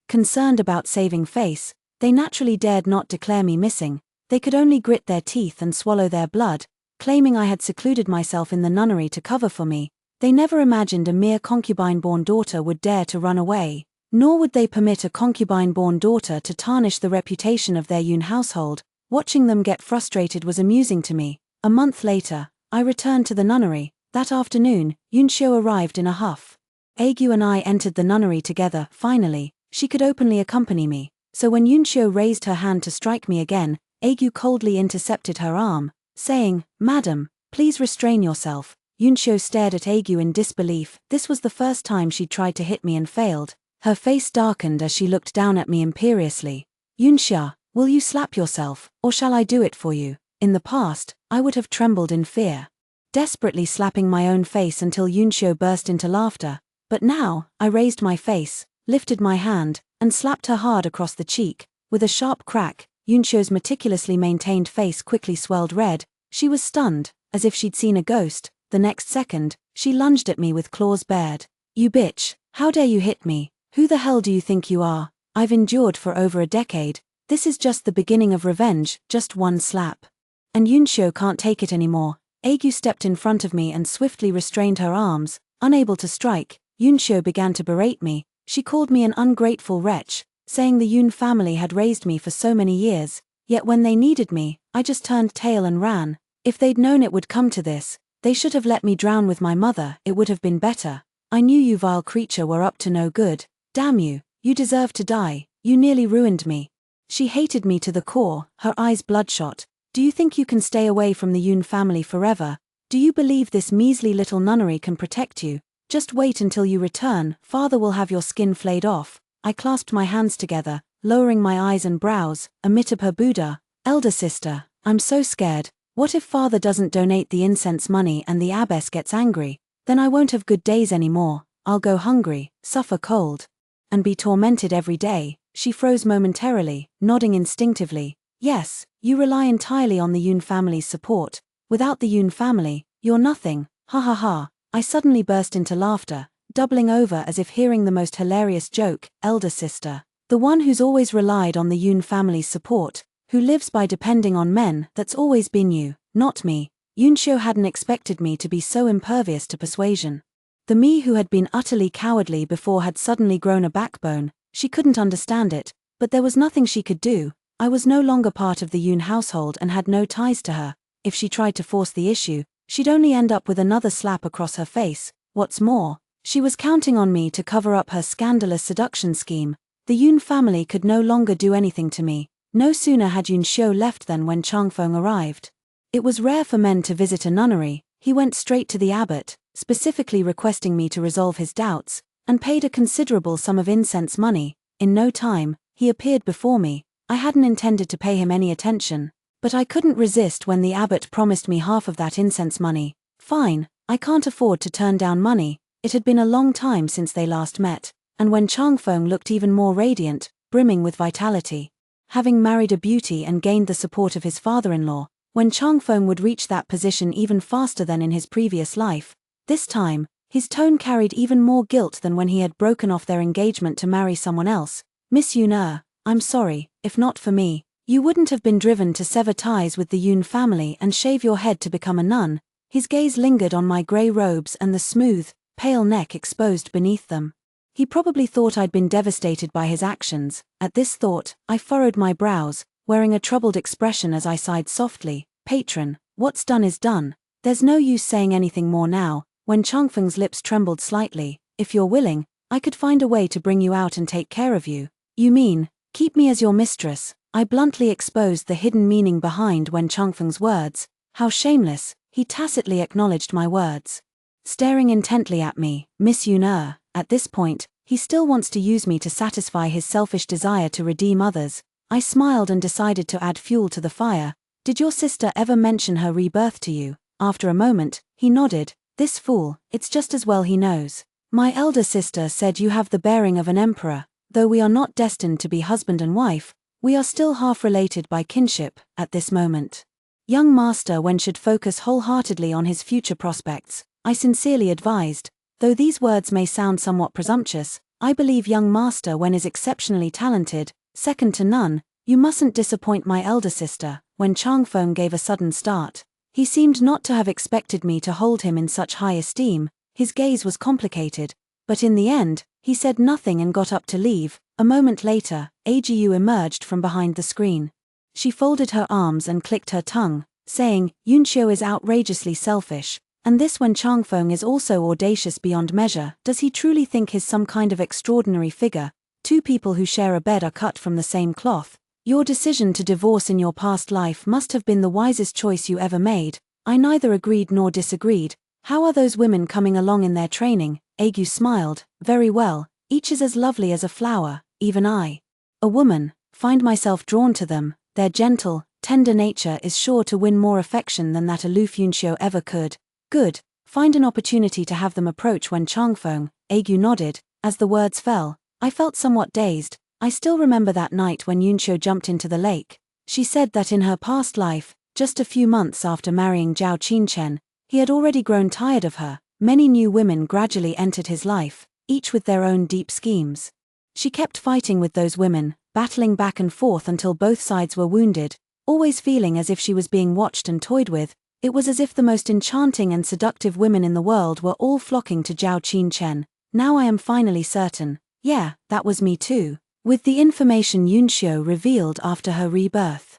Concerned about saving face, they naturally dared not declare me missing. They could only grit their teeth and swallow their blood, claiming I had secluded myself in the nunnery to cover for me. They never imagined a mere concubine-born daughter would dare to run away, nor would they permit a concubine-born daughter to tarnish the reputation of their Yoon household. Watching them get frustrated was amusing to me. A month later, I returned to the nunnery. That afternoon, Yoonshio arrived in a huff. Agu and I entered the nunnery together. Finally, she could openly accompany me. So when Yoonshio raised her hand to strike me again, Agu coldly intercepted her arm, saying, "Madam, please restrain yourself." Yoonshio stared at Agu in disbelief. This was the first time she'd tried to hit me and failed. Her face darkened as she looked down at me imperiously. "Yoonshio, will you slap yourself, or shall I do it for you?" In the past, I would have trembled in fear, desperately slapping my own face until Yoonshio burst into laughter. But now, I raised my face, lifted my hand, and slapped her hard across the cheek. With a sharp crack, Yoonshio's meticulously maintained face quickly swelled red. She was stunned, as if she'd seen a ghost. The next second, she lunged at me with claws bared. "You bitch, how dare you hit me? Who the hell do you think you are? I've endured for over a decade. This is just the beginning of revenge, just one slap. And Yoonshio can't take it anymore." Agu stepped in front of me and swiftly restrained her arms. Unable to strike, Yoonshio began to berate me. She called me an ungrateful wretch, saying the Yoon family had raised me for so many years, yet when they needed me, I just turned tail and ran. If they'd known it would come to this, they should have let me drown with my mother. It would have been better. "I knew you vile creature were up to no good. Damn you, you deserve to die. You nearly ruined me." She hated me to the core, her eyes bloodshot. Do you think you can stay away from the Yun family forever? Do you believe this measly little nunnery can protect you? Just wait until you return, father will have your skin flayed off. I clasped my hands together, lowering my eyes and brows. Amitabha Buddha, elder sister, I'm so scared. What if father doesn't donate the incense money and the abbess gets angry? Then I won't have good days anymore. I'll go hungry, suffer cold, and be tormented every day. She froze momentarily, nodding instinctively. Yes, you rely entirely on the Yun family's support. Without the Yun family, you're nothing. Ha ha ha. I suddenly burst into laughter, doubling over as if hearing the most hilarious joke. Elder sister, the one who's always relied on the Yun family's support, who lives by depending on men, that's always been you, not me. Yunxiu hadn't expected me to be so impervious to persuasion. The me who had been utterly cowardly before had suddenly grown a backbone. She couldn't understand it, but there was nothing she could do. I was no longer part of the Yun household and had no ties to her. If she tried to force the issue, she'd only end up with another slap across her face. What's more, she was counting on me to cover up her scandalous seduction scheme. The Yun family could no longer do anything to me. No sooner had Yun Xiu left than when Changfeng arrived. It was rare for men to visit a nunnery. He went straight to the abbot, specifically requesting me to resolve his doubts, and paid a considerable sum of incense money. In no time, he appeared before me. I hadn't intended to pay him any attention, but I couldn't resist when the abbot promised me half of that incense money. Fine, I can't afford to turn down money. It had been a long time since they last met, and when Changfeng looked even more radiant, brimming with vitality. Having married a beauty and gained the support of his father-in-law, when Changfeng would reach that position even faster than in his previous life, this time, his tone carried even more guilt than when he had broken off their engagement to marry someone else. Miss Yun, I'm sorry, if not for me, you wouldn't have been driven to sever ties with the Yun family and shave your head to become a nun. His gaze lingered on my grey robes and the smooth, pale neck exposed beneath them. He probably thought I'd been devastated by his actions. At this thought, I furrowed my brows, wearing a troubled expression as I sighed softly. Patron, what's done is done. There's no use saying anything more now. When Changfeng's lips trembled slightly, if you're willing, I could find a way to bring you out and take care of you. You mean, keep me as your mistress? I bluntly exposed the hidden meaning behind when Changfeng's words. How shameless, he tacitly acknowledged my words. Staring intently at me, Miss Yun, at this point, he still wants to use me to satisfy his selfish desire to redeem others. I smiled and decided to add fuel to the fire. Did your sister ever mention her rebirth to you? After a moment, he nodded. This fool, it's just as well he knows. My elder sister said you have the bearing of an emperor. Though we are not destined to be husband and wife, we are still half related by kinship, at this moment. Young master when should focus wholeheartedly on his future prospects, I sincerely advised. Though these words may sound somewhat presumptuous, I believe young master when is exceptionally talented, second to none. You mustn't disappoint my elder sister. When Changfeng gave a sudden start, he seemed not to have expected me to hold him in such high esteem. His gaze was complicated, but in the end, he said nothing and got up to leave. A moment later, Agu emerged from behind the screen. She folded her arms and clicked her tongue, saying, Yunxiu is outrageously selfish, and this when Changfeng is also audacious beyond measure. Does he truly think he's some kind of extraordinary figure? Two people who share a bed are cut from the same cloth. Your decision to divorce in your past life must have been the wisest choice you ever made. I neither agreed nor disagreed. How are those women coming along in their training? Agu smiled. Very well, each is as lovely as a flower, even I, a woman, find myself drawn to them. Their gentle, tender nature is sure to win more affection than that aloof Yunxiu ever could. Good, find an opportunity to have them approach when Changfeng. Agu nodded. As the words fell, I felt somewhat dazed. I still remember that night when Yunxiu jumped into the lake. She said that in her past life, just a few months after marrying Zhao Qinchen, he had already grown tired of her. Many new women gradually entered his life, each with their own deep schemes. She kept fighting with those women, battling back and forth until both sides were wounded, always feeling as if she was being watched and toyed with. It was as if the most enchanting and seductive women in the world were all flocking to Zhao Qinchen. Now I am finally certain. Yeah, that was me too. With the information Yunxiu revealed after her rebirth,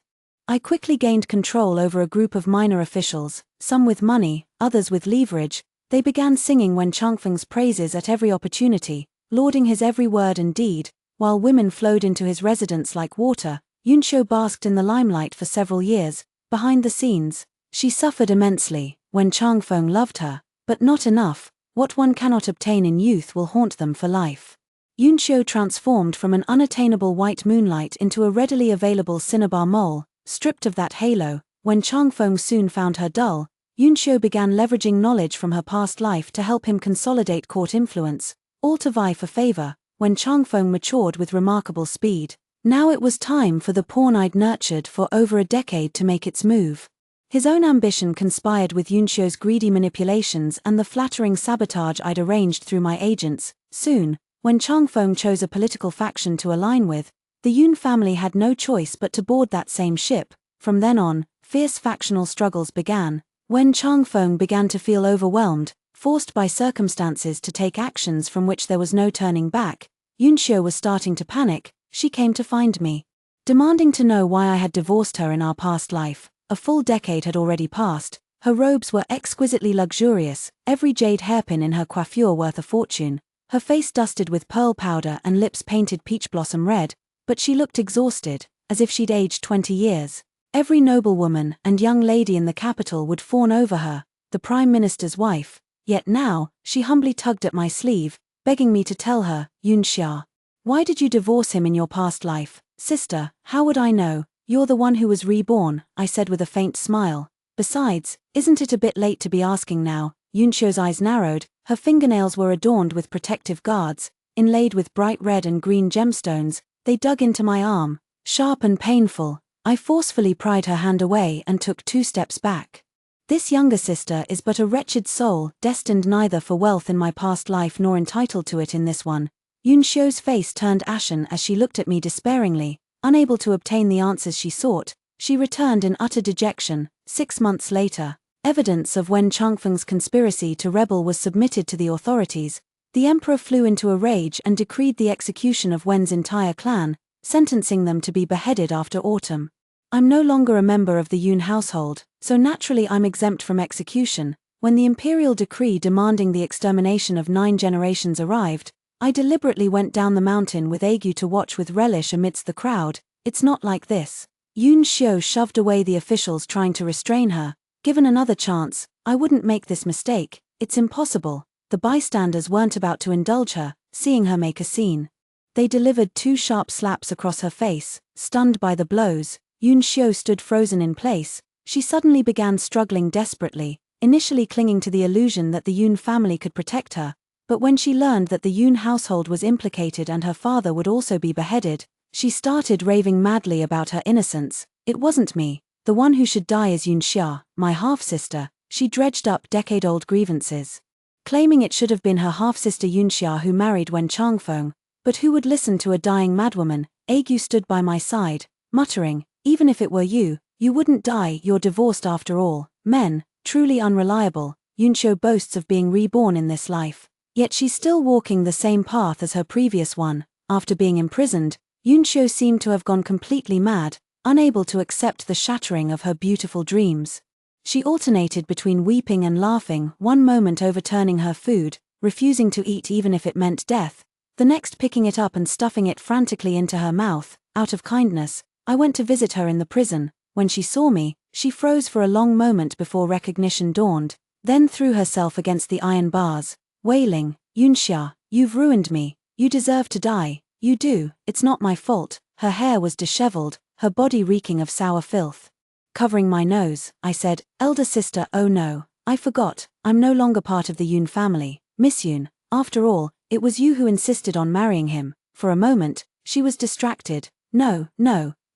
I quickly gained control over a group of minor officials, some with money, others with leverage. They began singing when Changfeng's praises at every opportunity, lauding his every word and deed, while women flowed into his residence like water. Yunsho basked in the limelight for several years. Behind the scenes, she suffered immensely. When Changfeng loved her, but not enough. What one cannot obtain in youth will haunt them for life. Yunsho transformed from an unattainable white moonlight into a readily available cinnabar mole, stripped of that halo. When Changfeng soon found her dull, Yunsho began leveraging knowledge from her past life to help him consolidate court influence, all to vie for favor. When Changfeng matured with remarkable speed, now it was time for the pawn I'd nurtured for over a decade to make its move. His own ambition conspired with Yunsho's greedy manipulations and the flattering sabotage I'd arranged through my agents. Soon, when Changfeng chose a political faction to align with, the Yun family had no choice but to board that same ship. From then on, fierce factional struggles began. When Changfeng began to feel overwhelmed, forced by circumstances to take actions from which there was no turning back, Yunsho was starting to panic. She came to find me, demanding to know why I had divorced her in our past life. A full decade had already passed. Her robes were exquisitely luxurious, every jade hairpin in her coiffure worth a fortune, her face dusted with pearl powder and lips painted peach blossom red, but she looked exhausted, as if she'd aged 20 years. Every noblewoman and young lady in the capital would fawn over her, the Prime Minister's wife, yet now, she humbly tugged at my sleeve, begging me to tell her, Yunsha, why did you divorce him in your past life? Sister, how would I know? You're the one who was reborn, I said with a faint smile. Besides, isn't it a bit late to be asking now? Yunsho's eyes narrowed, her fingernails were adorned with protective guards, inlaid with bright red and green gemstones. They dug into my arm, sharp and painful. I forcefully pried her hand away and took 2 steps back. This younger sister is but a wretched soul, destined neither for wealth in my past life nor entitled to it in this one. Yunsho's face turned ashen as she looked at me despairingly. Unable to obtain the answers she sought, she returned in utter dejection. 6 months later, evidence of Wen Changfeng's conspiracy to rebel was submitted to the authorities. The emperor flew into a rage and decreed the execution of Wen's entire clan, sentencing them to be beheaded after autumn. I'm no longer a member of the Yun household, so naturally I'm exempt from execution. When the imperial decree demanding the extermination of 9 generations arrived, I deliberately went down the mountain with Agu to watch with relish amidst the crowd. It's not like this. Yunsho shoved away the officials trying to restrain her. Given another chance, I wouldn't make this mistake. It's impossible. The bystanders weren't about to indulge her, seeing her make a scene. They delivered 2 sharp slaps across her face. Stunned by the blows, Yunsho stood frozen in place. She suddenly began struggling desperately, initially clinging to the illusion that the Yun family could protect her. But when she learned that the Yun household was implicated and her father would also be beheaded, she started raving madly about her innocence. It wasn't me. The one who should die is Yunsha, my half-sister. She dredged up decade-old grievances, claiming it should have been her half-sister Yunsha who married Wen Changfeng. But who would listen to a dying madwoman? Agu stood by my side, muttering, even if it were you, you wouldn't die. You're divorced after all. Men, truly unreliable. Yunsho boasts of being reborn in this life. Yet she's still walking the same path as her previous one. After being imprisoned, Yunsho seemed to have gone completely mad, unable to accept the shattering of her beautiful dreams. She alternated between weeping and laughing, one moment overturning her food, refusing to eat even if it meant death, the next picking it up and stuffing it frantically into her mouth. Out of kindness, I went to visit her in the prison. When she saw me, she froze for a long moment before recognition dawned, then threw herself against the iron bars, wailing, Yunsha, you've ruined me. You deserve to die. You do. It's not my fault. Her hair was disheveled, her body reeking of sour filth. Covering my nose, I said, elder sister, oh no, I forgot. I'm no longer part of the Yun family. Miss Yun, after all, it was you who insisted on marrying him. For a moment, she was distracted. No,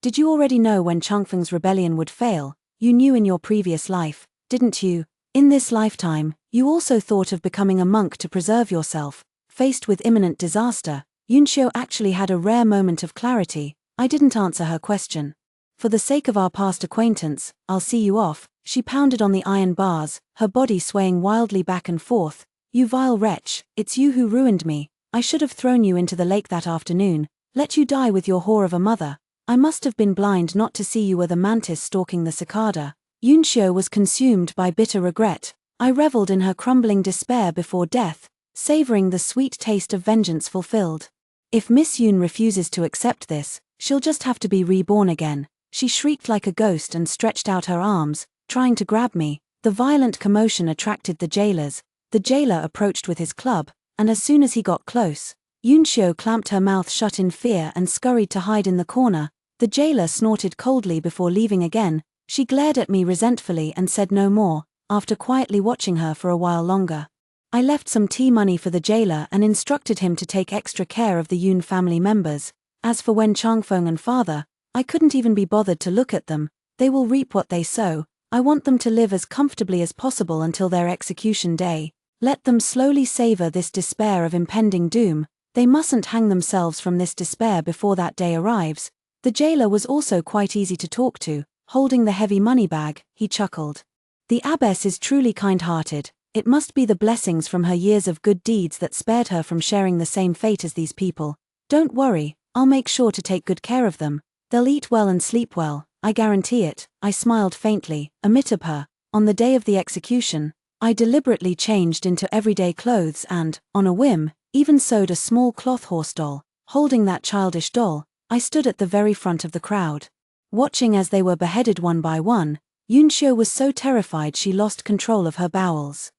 did you already know when Changfeng's rebellion would fail? You knew in your previous life, didn't you? In this lifetime, you also thought of becoming a monk to preserve yourself. Faced with imminent disaster, Yunsho actually had a rare moment of clarity. I didn't answer her question. For the sake of our past acquaintance, I'll see you off. She pounded on the iron bars, her body swaying wildly back and forth. You vile wretch, it's you who ruined me. I should have thrown you into the lake that afternoon, let you die with your whore of a mother. I must have been blind not to see you were the mantis stalking the cicada. Yunsho was consumed by bitter regret. I reveled in her crumbling despair before death, savoring the sweet taste of vengeance fulfilled. If Miss Yun refuses to accept this, She'll just have to be reborn again." She shrieked like a ghost and stretched out her arms, trying to grab me. The violent commotion attracted the jailers. The jailer approached with his club, and as soon as he got close, Yunxiu clamped her mouth shut in fear and scurried to hide in the corner. The jailer snorted coldly before leaving again. She glared at me resentfully and said no more, after quietly watching her for a while longer. I left some tea money for the jailer and instructed him to take extra care of the Yun family members. As for Wen Changfeng and father, I couldn't even be bothered to look at them. They will reap what they sow. I want them to live as comfortably as possible until their execution day. Let them slowly savor this despair of impending doom. They mustn't hang themselves from this despair before that day arrives. The jailer was also quite easy to talk to. Holding the heavy money bag, he chuckled. The abbess is truly kind-hearted. It must be the blessings from her years of good deeds that spared her from sharing the same fate as these people. Don't worry, I'll make sure to take good care of them. They'll eat well and sleep well, I guarantee it. I smiled faintly, amid her. On the day of the execution, I deliberately changed into everyday clothes and, on a whim, even sewed a small cloth horse doll. Holding that childish doll, I stood at the very front of the crowd. Watching as they were beheaded one by one, Yunxiu was so terrified she lost control of her bowels.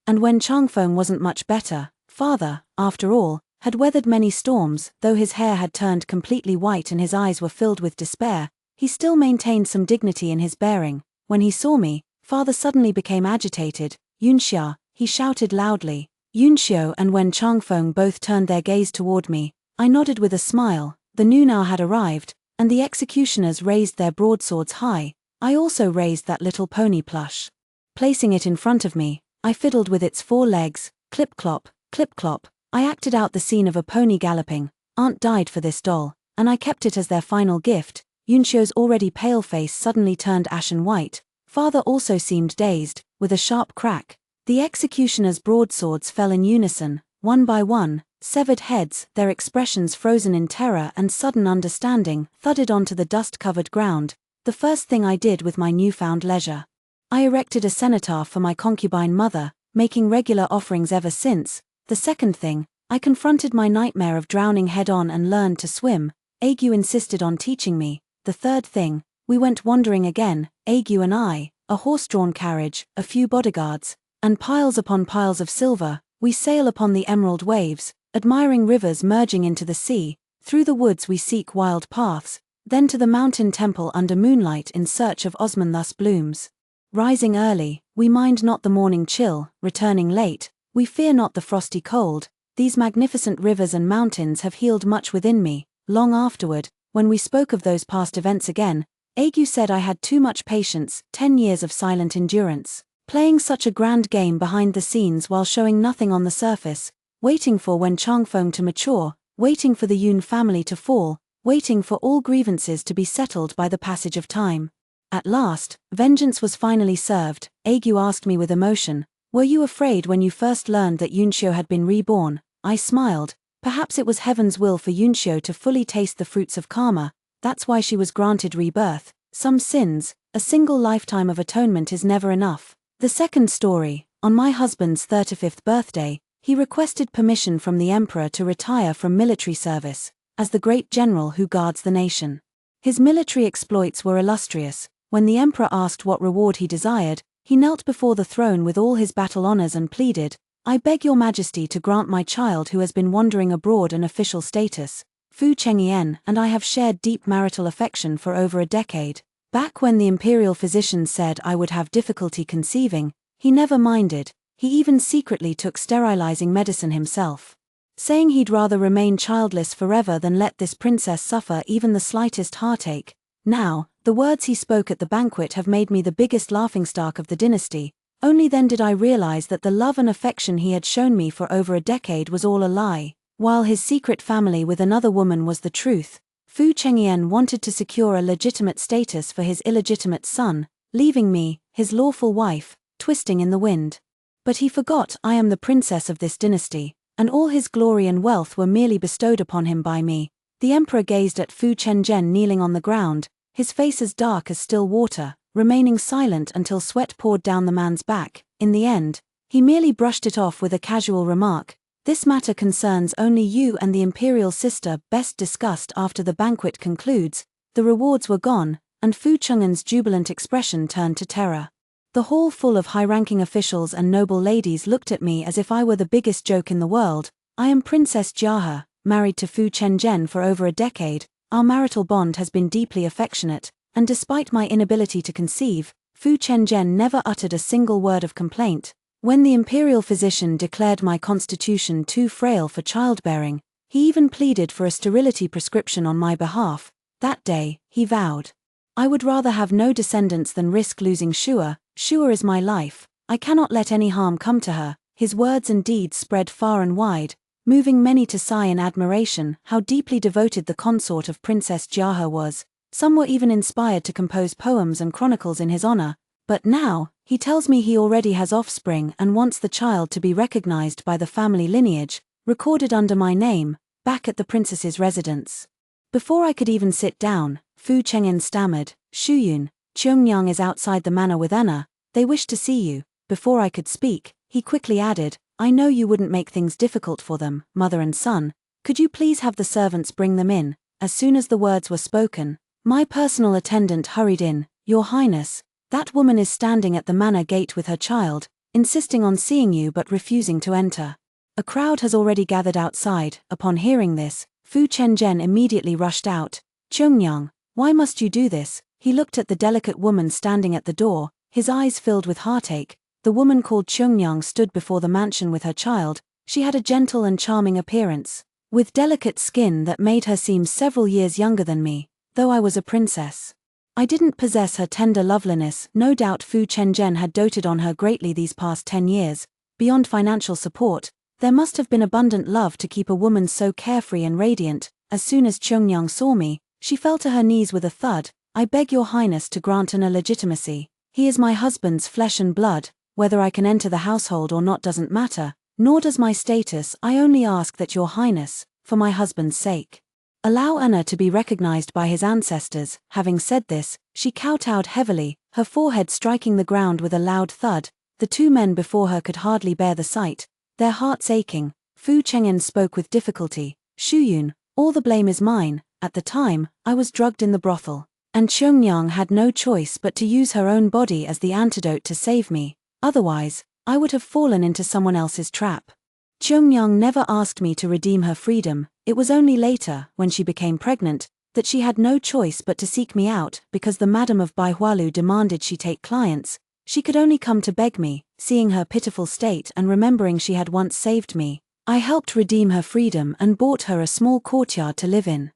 And when Changfeng wasn't much better, father, after all, had weathered many storms. Though his hair had turned completely white and his eyes were filled with despair, he still maintained some dignity in his bearing. When he saw me, father suddenly became agitated. "Yunxia," he shouted loudly. Yunxiu and Wen Changfeng both turned their gaze toward me. I nodded with a smile. The noon hour had arrived, and the executioners raised their broadswords high. I also raised that little pony plush. Placing it in front of me, I fiddled with its 4 legs. Clip-clop, clip-clop. I acted out the scene of a pony galloping. Aunt died for this doll, and I kept it as their final gift. Yunxiu's already pale face suddenly turned ashen white. Father also seemed dazed. With a sharp crack, the executioners' broadswords fell in unison, one by one. Severed heads, their expressions frozen in terror and sudden understanding, thudded onto the dust-covered ground. The first thing I did with my newfound leisure, I erected a cenotaph for my concubine mother, making regular offerings ever since. The second thing, I confronted my nightmare of drowning head-on and learned to swim. Agu insisted on teaching me. The third thing, we went wandering again, Agu and I, a horse-drawn carriage, a few bodyguards, and piles upon piles of silver. We sail upon the emerald waves, admiring rivers merging into the sea. Through the woods we seek wild paths, then to the mountain temple under moonlight in search of osmanthus blooms. Rising early, we mind not the morning chill. Returning late, we fear not the frosty cold. These magnificent rivers and mountains have healed much within me. Long afterward, when we spoke of those past events again, Agu said I had too much patience. 10 years of silent endurance, playing such a grand game behind the scenes while showing nothing on the surface, waiting for Wen Changfeng to mature, waiting for the Yun family to fall, waiting for all grievances to be settled by the passage of time. At last, vengeance was finally served. Agu asked me with emotion, "Were you afraid when you first learned that Yunxiu had been reborn?" I smiled. Perhaps it was heaven's will for Yunxiu to fully taste the fruits of karma. That's why she was granted rebirth. Some sins, a single lifetime of atonement is never enough. The second story, on my husband's 35th birthday, he requested permission from the emperor to retire from military service, as the great general who guards the nation. His military exploits were illustrious. When the emperor asked what reward he desired, he knelt before the throne with all his battle honors and pleaded, "I beg your majesty to grant my child who has been wandering abroad an official status. Fu Chengyan and I have shared deep marital affection for over a decade. Back when the imperial physician said I would have difficulty conceiving, he never minded. He even secretly took sterilizing medicine himself, saying he'd rather remain childless forever than let this princess suffer even the slightest heartache. Now, the words he spoke at the banquet have made me the biggest laughingstock of the dynasty. Only then did I realize that the love and affection he had shown me for over a decade was all a lie, while his secret family with another woman was the truth. Fu Chengyan wanted to secure a legitimate status for his illegitimate son, leaving me, his lawful wife, twisting in the wind. But he forgot I am the princess of this dynasty, and all his glory and wealth were merely bestowed upon him by me. The emperor gazed at Fu Chengyan kneeling on the ground, his face as dark as still water, remaining silent until sweat poured down the man's back. In the end, he merely brushed it off with a casual remark, This matter concerns only you and the imperial sister, best discussed after the banquet concludes." The rewards were gone, and Fu Cheng'en's jubilant expression turned to terror. The hall full of high-ranking officials and noble ladies looked at me as if I were the biggest joke in the world. "I am Princess Jiahe, married to Fu Chenzhen for over a decade. Our marital bond has been deeply affectionate, and despite my inability to conceive, Fu Chenzhen never uttered a single word of complaint. When the imperial physician declared my constitution too frail for childbearing, he even pleaded for a sterility prescription on my behalf. That day, he vowed, 'I would rather have no descendants than risk losing Shua. Shua is my life. I cannot let any harm come to her.'" His words and deeds spread far and wide, moving many to sigh in admiration how deeply devoted the consort of Princess Jiahe was. Some were even inspired to compose poems and chronicles in his honor. But now, he tells me he already has offspring and wants the child to be recognized by the family lineage, recorded under my name, back at the princess's residence. Before I could even sit down, Fu Cheng'en stammered, "Shuyun, Cheongyang is outside the manor with Anna. They wish to see you." Before I could speak, he quickly added, "I know you wouldn't make things difficult for them, mother and son. Could you please have the servants bring them in?" As soon as the words were spoken, my personal attendant hurried in. "Your Highness, that woman is standing at the manor gate with her child, insisting on seeing you but refusing to enter." A crowd has already gathered outside. Upon hearing this, Fu Chenzhen immediately rushed out. "Cheongyang, why must you do this?" He looked at the delicate woman standing at the door, his eyes filled with heartache. The woman called Cheongyang stood before the mansion with her child. She had a gentle and charming appearance, with delicate skin that made her seem several years younger than me, though I was a princess. I didn't possess her tender loveliness. No doubt Fu Chenzhen had doted on her greatly these past 10 years. Beyond financial support, there must have been abundant love to keep a woman so carefree and radiant. As soon as Cheongyang saw me, she fell to her knees with a thud. "I beg your Highness to grant Anna legitimacy. He is my husband's flesh and blood. Whether I can enter the household or not doesn't matter, nor does my status. I only ask that your Highness, for my husband's sake, allow Anna to be recognized by his ancestors." Having said this, she kowtowed heavily, her forehead striking the ground with a loud thud. The two men before her could hardly bear the sight, their hearts aching. Fu Cheng'en spoke with difficulty. "Shuyun, all the blame is mine. At the time, I was drugged in the brothel, and Cheongyang had no choice but to use her own body as the antidote to save me. Otherwise, I would have fallen into someone else's trap. Cheongyang never asked me to redeem her freedom. It was only later, when she became pregnant, that she had no choice but to seek me out because the Madam of Baihualu demanded she take clients. She could only come to beg me." Seeing her pitiful state and remembering she had once saved me, I helped redeem her freedom and bought her a small courtyard to live in.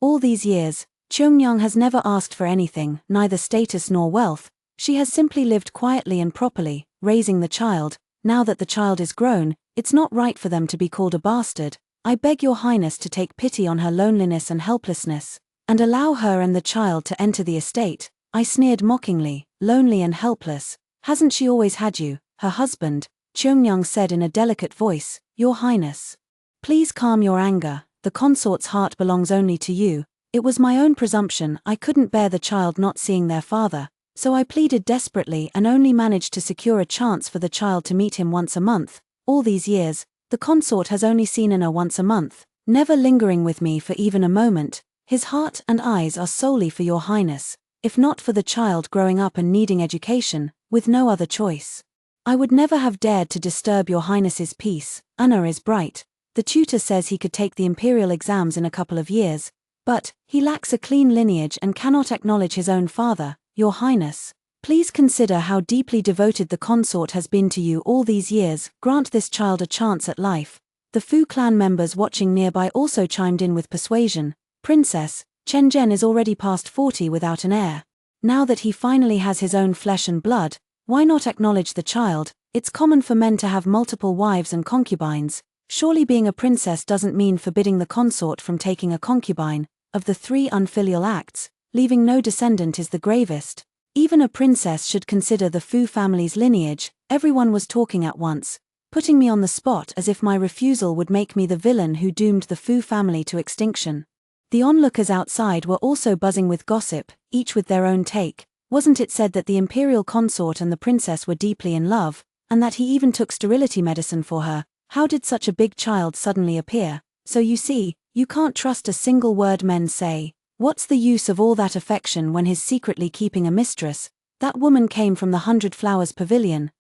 All these years, Cheongyang has never asked for anything, neither status nor wealth. She has simply lived quietly and properly, raising the child. Now that the child is grown, it's not right for them to be called a bastard. I beg your Highness to take pity on her loneliness and helplessness, and allow her and the child to enter the estate." I sneered mockingly. "Lonely and helpless? Hasn't she always had you, her husband?" Cheongyang said in a delicate voice. "Your Highness, please calm your anger. The consort's heart belongs only to you. It was my own presumption. I couldn't bear the child not seeing their father, so I pleaded desperately and only managed to secure a chance for the child to meet him once a month. All these years, the consort has only seen Anna once a month, never lingering with me for even a moment. His heart and eyes are solely for your Highness, if not for the child growing up and needing education, with no other choice. I would never have dared to disturb your Highness's peace. Anna is bright. The tutor says he could take the imperial exams in a couple of years, but he lacks a clean lineage and cannot acknowledge his own father. Your Highness, please consider how deeply devoted the consort has been to you all these years. Grant this child a chance at life." The Fu clan members watching nearby also chimed in with persuasion. "Princess, Chenzhen is already past 40 without an heir. Now that he finally has his own flesh and blood, why not acknowledge the child? It's common for men to have multiple wives and concubines. Surely being a princess doesn't mean forbidding the consort from taking a concubine. Of the 3 unfilial acts, leaving no descendant is the gravest. Even a princess should consider the Fu family's lineage." Everyone was talking at once, putting me on the spot as if my refusal would make me the villain who doomed the Fu family to extinction. The onlookers outside were also buzzing with gossip, each with their own take. Wasn't it said that the imperial consort and the princess were deeply in love, and that he even took sterility medicine for her? How did such a big child suddenly appear? So you see, you can't trust a single word men say. What's the use of all that affection when he's secretly keeping a mistress? That woman came from the 100 Flowers Pavilion.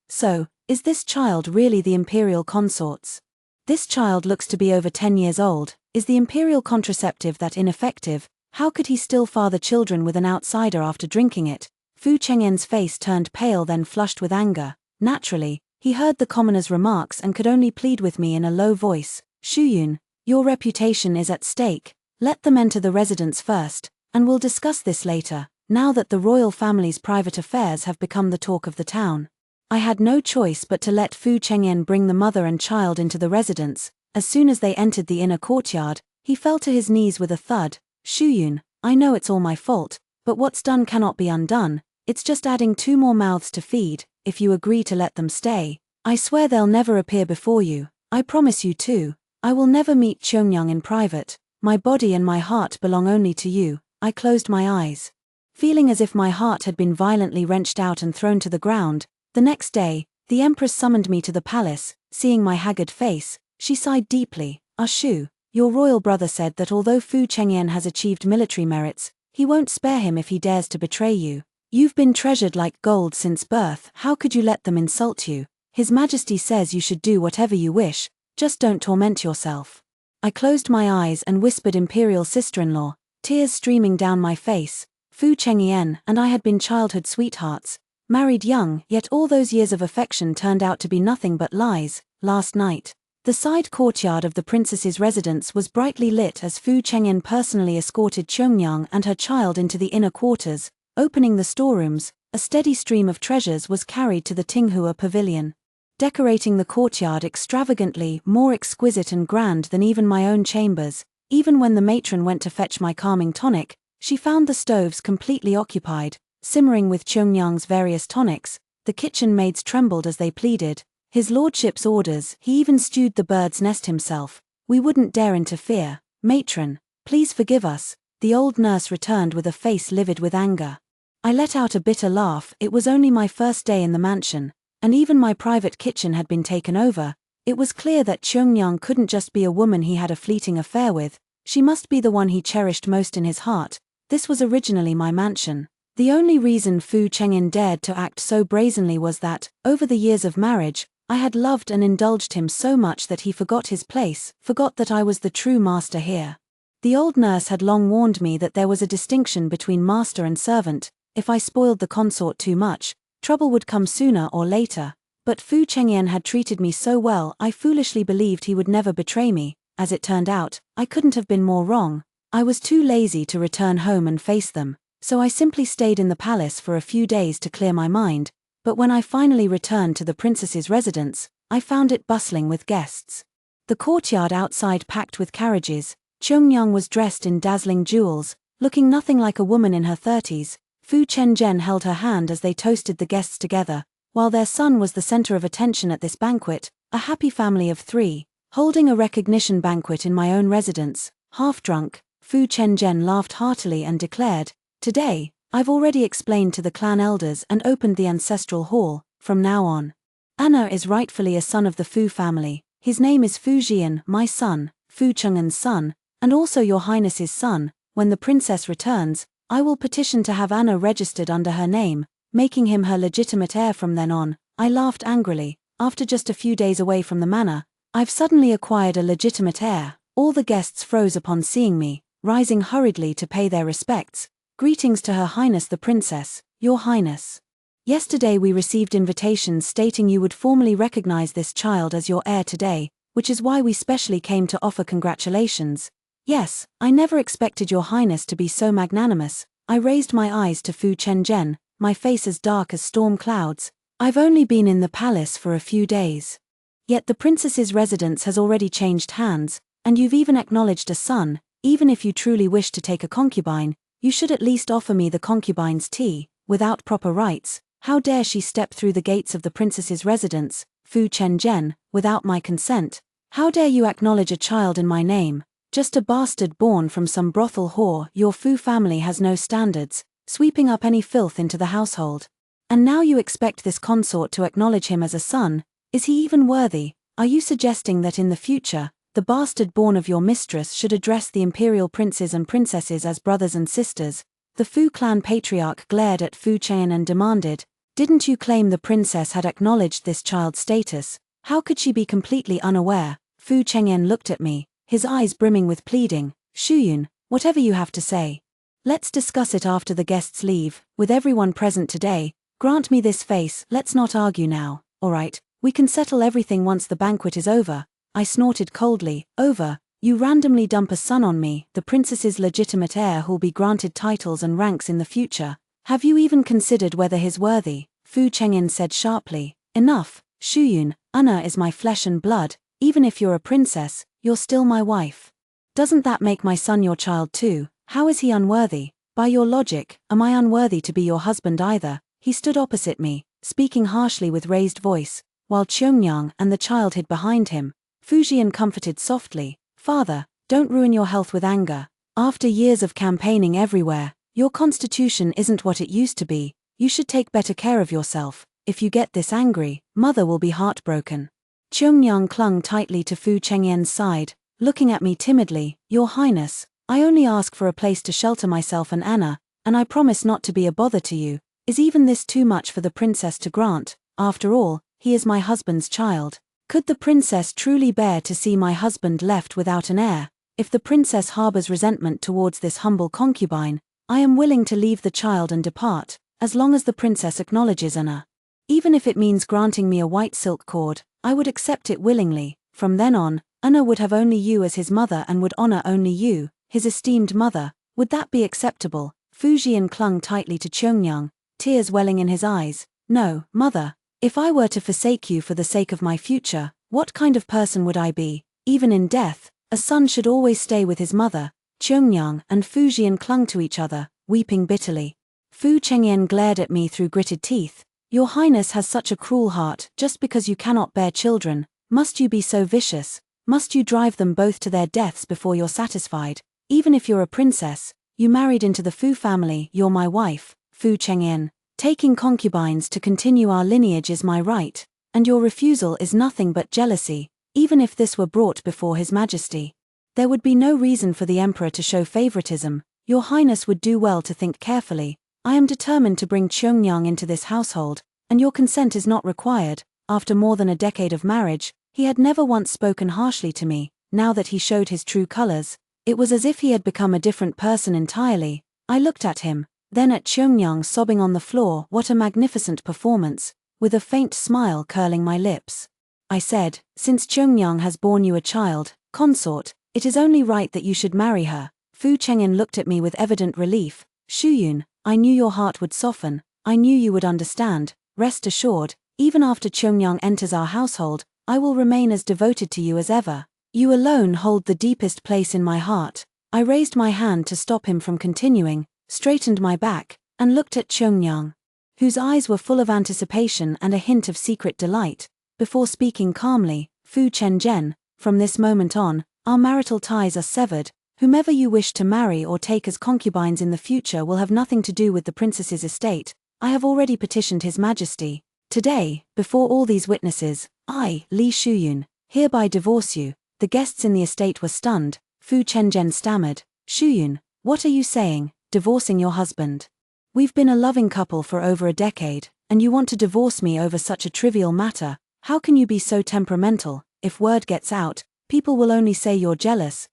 So, is this child really the imperial consort's? This child looks to be over 10 years old. Is the imperial contraceptive that ineffective? How could he still father children with an outsider after drinking it? Fu Chengyan's face turned pale, then flushed with anger. Naturally, he heard the commoner's remarks and could only plead with me in a low voice. Shuyun, your reputation is at stake. Let them enter the residence first, and we'll discuss this later, now that the royal family's private affairs have become the talk of the town. I had no choice but to let Fu Chengyan bring the mother and child into the residence. As soon as they entered the inner courtyard, he fell to his knees with a thud. Shuyun, I know it's all my fault, but what's done cannot be undone. It's just adding 2 more mouths to feed. If you agree to let them stay, I swear they'll never appear before you. I promise you too. I will never meet Chongyang in private. My body and my heart belong only to you. I closed my eyes, feeling as if my heart had been violently wrenched out and thrown to the ground. The next day, the Empress summoned me to the palace. Seeing my haggard face, she sighed deeply. Shu, your royal brother said that although Fu Chengyan has achieved military merits, he won't spare him if he dares to betray you. You've been treasured like gold since birth. How could you let them insult you? His Majesty says you should do whatever you wish, just don't torment yourself. I closed my eyes and whispered imperial sister-in-law, tears streaming down my face. Fu Chengyan and I had been childhood sweethearts, married young, yet all those years of affection turned out to be nothing but lies. Last night, the side courtyard of the princess's residence was brightly lit as Fu Chengyan personally escorted Chongyang and her child into the inner quarters. Opening the storerooms, a steady stream of treasures was carried to the Tinghua pavilion, decorating the courtyard extravagantly, more exquisite and grand than even my own chambers. Even when the matron went to fetch my calming tonic, she found the stoves completely occupied, simmering with Chongyang's various tonics. The kitchen maids trembled as they pleaded. His lordship's orders. He even stewed the bird's nest himself. We wouldn't dare interfere. Matron, please forgive us. The old nurse returned with a face livid with anger. I let out a bitter laugh. It was only my first day in the mansion, and even my private kitchen had been taken over. It was clear that Chongyang couldn't just be a woman he had a fleeting affair with. She must be the one he cherished most in his heart. This was originally my mansion. The only reason Fu Chengyan dared to act so brazenly was that, over the years of marriage, I had loved and indulged him so much that he forgot his place, forgot that I was the true master here. The old nurse had long warned me that there was a distinction between master and servant. If I spoiled the consort too much, trouble would come sooner or later. But Fu Chengyan had treated me so well, I foolishly believed he would never betray me. As it turned out, I couldn't have been more wrong. I was too lazy to return home and face them, so I simply stayed in the palace for a few days to clear my mind. But when I finally returned to the princess's residence, I found it bustling with guests. The courtyard outside packed with carriages. Chongyang was dressed in dazzling jewels, looking nothing like a woman in her 30s. Fu Chengyan held her hand as they toasted the guests together, while their son was the center of attention at this banquet, a happy family of 3, holding a recognition banquet in my own residence. Half drunk, Fu Chengyan laughed heartily and declared, "Today, I've already explained to the clan elders and opened the ancestral hall. From now on, Anna is rightfully a son of the Fu family. His name is Fu Jian, my son, Fu Cheng'an's son, and also your highness's son. When the princess returns, I will petition to have Anna registered under her name, making him her legitimate heir from then on." I laughed angrily. After just a few days away from the manor, I've suddenly acquired a legitimate heir. All the guests froze upon seeing me, rising hurriedly to pay their respects. "Greetings to Her Highness the Princess, Your Highness. Yesterday we received invitations stating you would formally recognize this child as your heir today, which is why we specially came to offer congratulations." "Yes, I never expected Your Highness to be so magnanimous." I raised my eyes to Fu Chengyan, my face as dark as storm clouds. "I've only been in the palace for a few days. Yet the princess's residence has already changed hands, and you've even acknowledged a son. Even if you truly wish to take a concubine, you should at least offer me the concubine's tea. Without proper rights, how dare she step through the gates of the princess's residence, Fu Chengyan, without my consent? How dare you acknowledge a child in my name? Just a bastard born from some brothel whore. Your Fu family has no standards, sweeping up any filth into the household. And now you expect this consort to acknowledge him as a son. Is he even worthy? Are you suggesting that in the future, the bastard born of your mistress should address the imperial princes and princesses as brothers and sisters? The Fu clan patriarch glared at Fu Chengyan and demanded, "Didn't you claim the princess had acknowledged this child's status? How could she be completely unaware?" Fu Chengyan looked at me, his eyes brimming with pleading. "Shuyun, whatever you have to say. Let's discuss it after the guests leave, with everyone present today. Grant me this face, let's not argue now, alright, we can settle everything once the banquet is over." I snorted coldly. "Over? You randomly dump a son on me, the princess's legitimate heir who'll be granted titles and ranks in the future. Have you even considered whether he's worthy?" Fu Chengyan said sharply. "Enough, Shuyun, Anna is my flesh and blood, even if you're a princess, you're still my wife. Doesn't that make my son your child too? How is he unworthy? By your logic, am I unworthy to be your husband either?" He stood opposite me, speaking harshly with raised voice, while Cheongyang and the child hid behind him. Fu Jian comforted softly, "Father, don't ruin your health with anger. After years of campaigning everywhere, your constitution isn't what it used to be. You should take better care of yourself. If you get this angry, mother will be heartbroken." Cheongyang clung tightly to Fu Chengyan's side, looking at me timidly. "Your Highness, I only ask for a place to shelter myself and Anna, and I promise not to be a bother to you. Is even this too much for the princess to grant? After all, he is my husband's child. Could the princess truly bear to see my husband left without an heir? If the princess harbors resentment towards this humble concubine, I am willing to leave the child and depart, as long as the princess acknowledges Anna. Even if it means granting me a white silk cord, I would accept it willingly. From then on, Anna would have only you as his mother and would honor only you, his esteemed mother. Would that be acceptable?" Fu Jian clung tightly to Cheongyang, tears welling in his eyes. "No, mother. If I were to forsake you for the sake of my future, what kind of person would I be? Even in death, a son should always stay with his mother." Cheongyang and Fu Jian clung to each other, weeping bitterly. Fu Chengyan glared at me through gritted teeth. "Your Highness has such a cruel heart. Just because you cannot bear children, must you be so vicious? Must you drive them both to their deaths before you're satisfied? Even if you're a princess, you married into the Fu family, you're my wife, Fu Chengyan. Taking concubines to continue our lineage is my right, and your refusal is nothing but jealousy. Even if this were brought before His Majesty, there would be no reason for the Emperor to show favoritism. Your Highness would do well to think carefully. I am determined to bring Cheongyang into this household, and your consent is not required." After more than a decade of marriage, he had never once spoken harshly to me. Now that he showed his true colors, it was as if he had become a different person entirely. I looked at him, then at Cheongyang sobbing on the floor. "What a magnificent performance," with a faint smile curling my lips. I said, "Since Cheongyang has borne you a child, consort, it is only right that you should marry her." Fu Chengyan looked at me with evident relief. "Shuyun, I knew your heart would soften. I knew you would understand. Rest assured, even after Cheongyang enters our household, I will remain as devoted to you as ever. You alone hold the deepest place in my heart." I raised my hand to stop him from continuing, straightened my back, and looked at Cheongyang, whose eyes were full of anticipation and a hint of secret delight, before speaking calmly. "Fu Chengyan, from this moment on, our marital ties are severed. Whomever you wish to marry or take as concubines in the future will have nothing to do with the princess's estate. I have already petitioned His Majesty. Today, before all these witnesses, I, Li Shuyun, hereby divorce you." The guests in the estate were stunned. Fu Chengyan stammered, "Shuyun, what are you saying? Divorcing your husband? We've been a loving couple for over a decade, and you want to divorce me over such a trivial matter? How can you be so temperamental? If word gets out, people will only say you're jealous.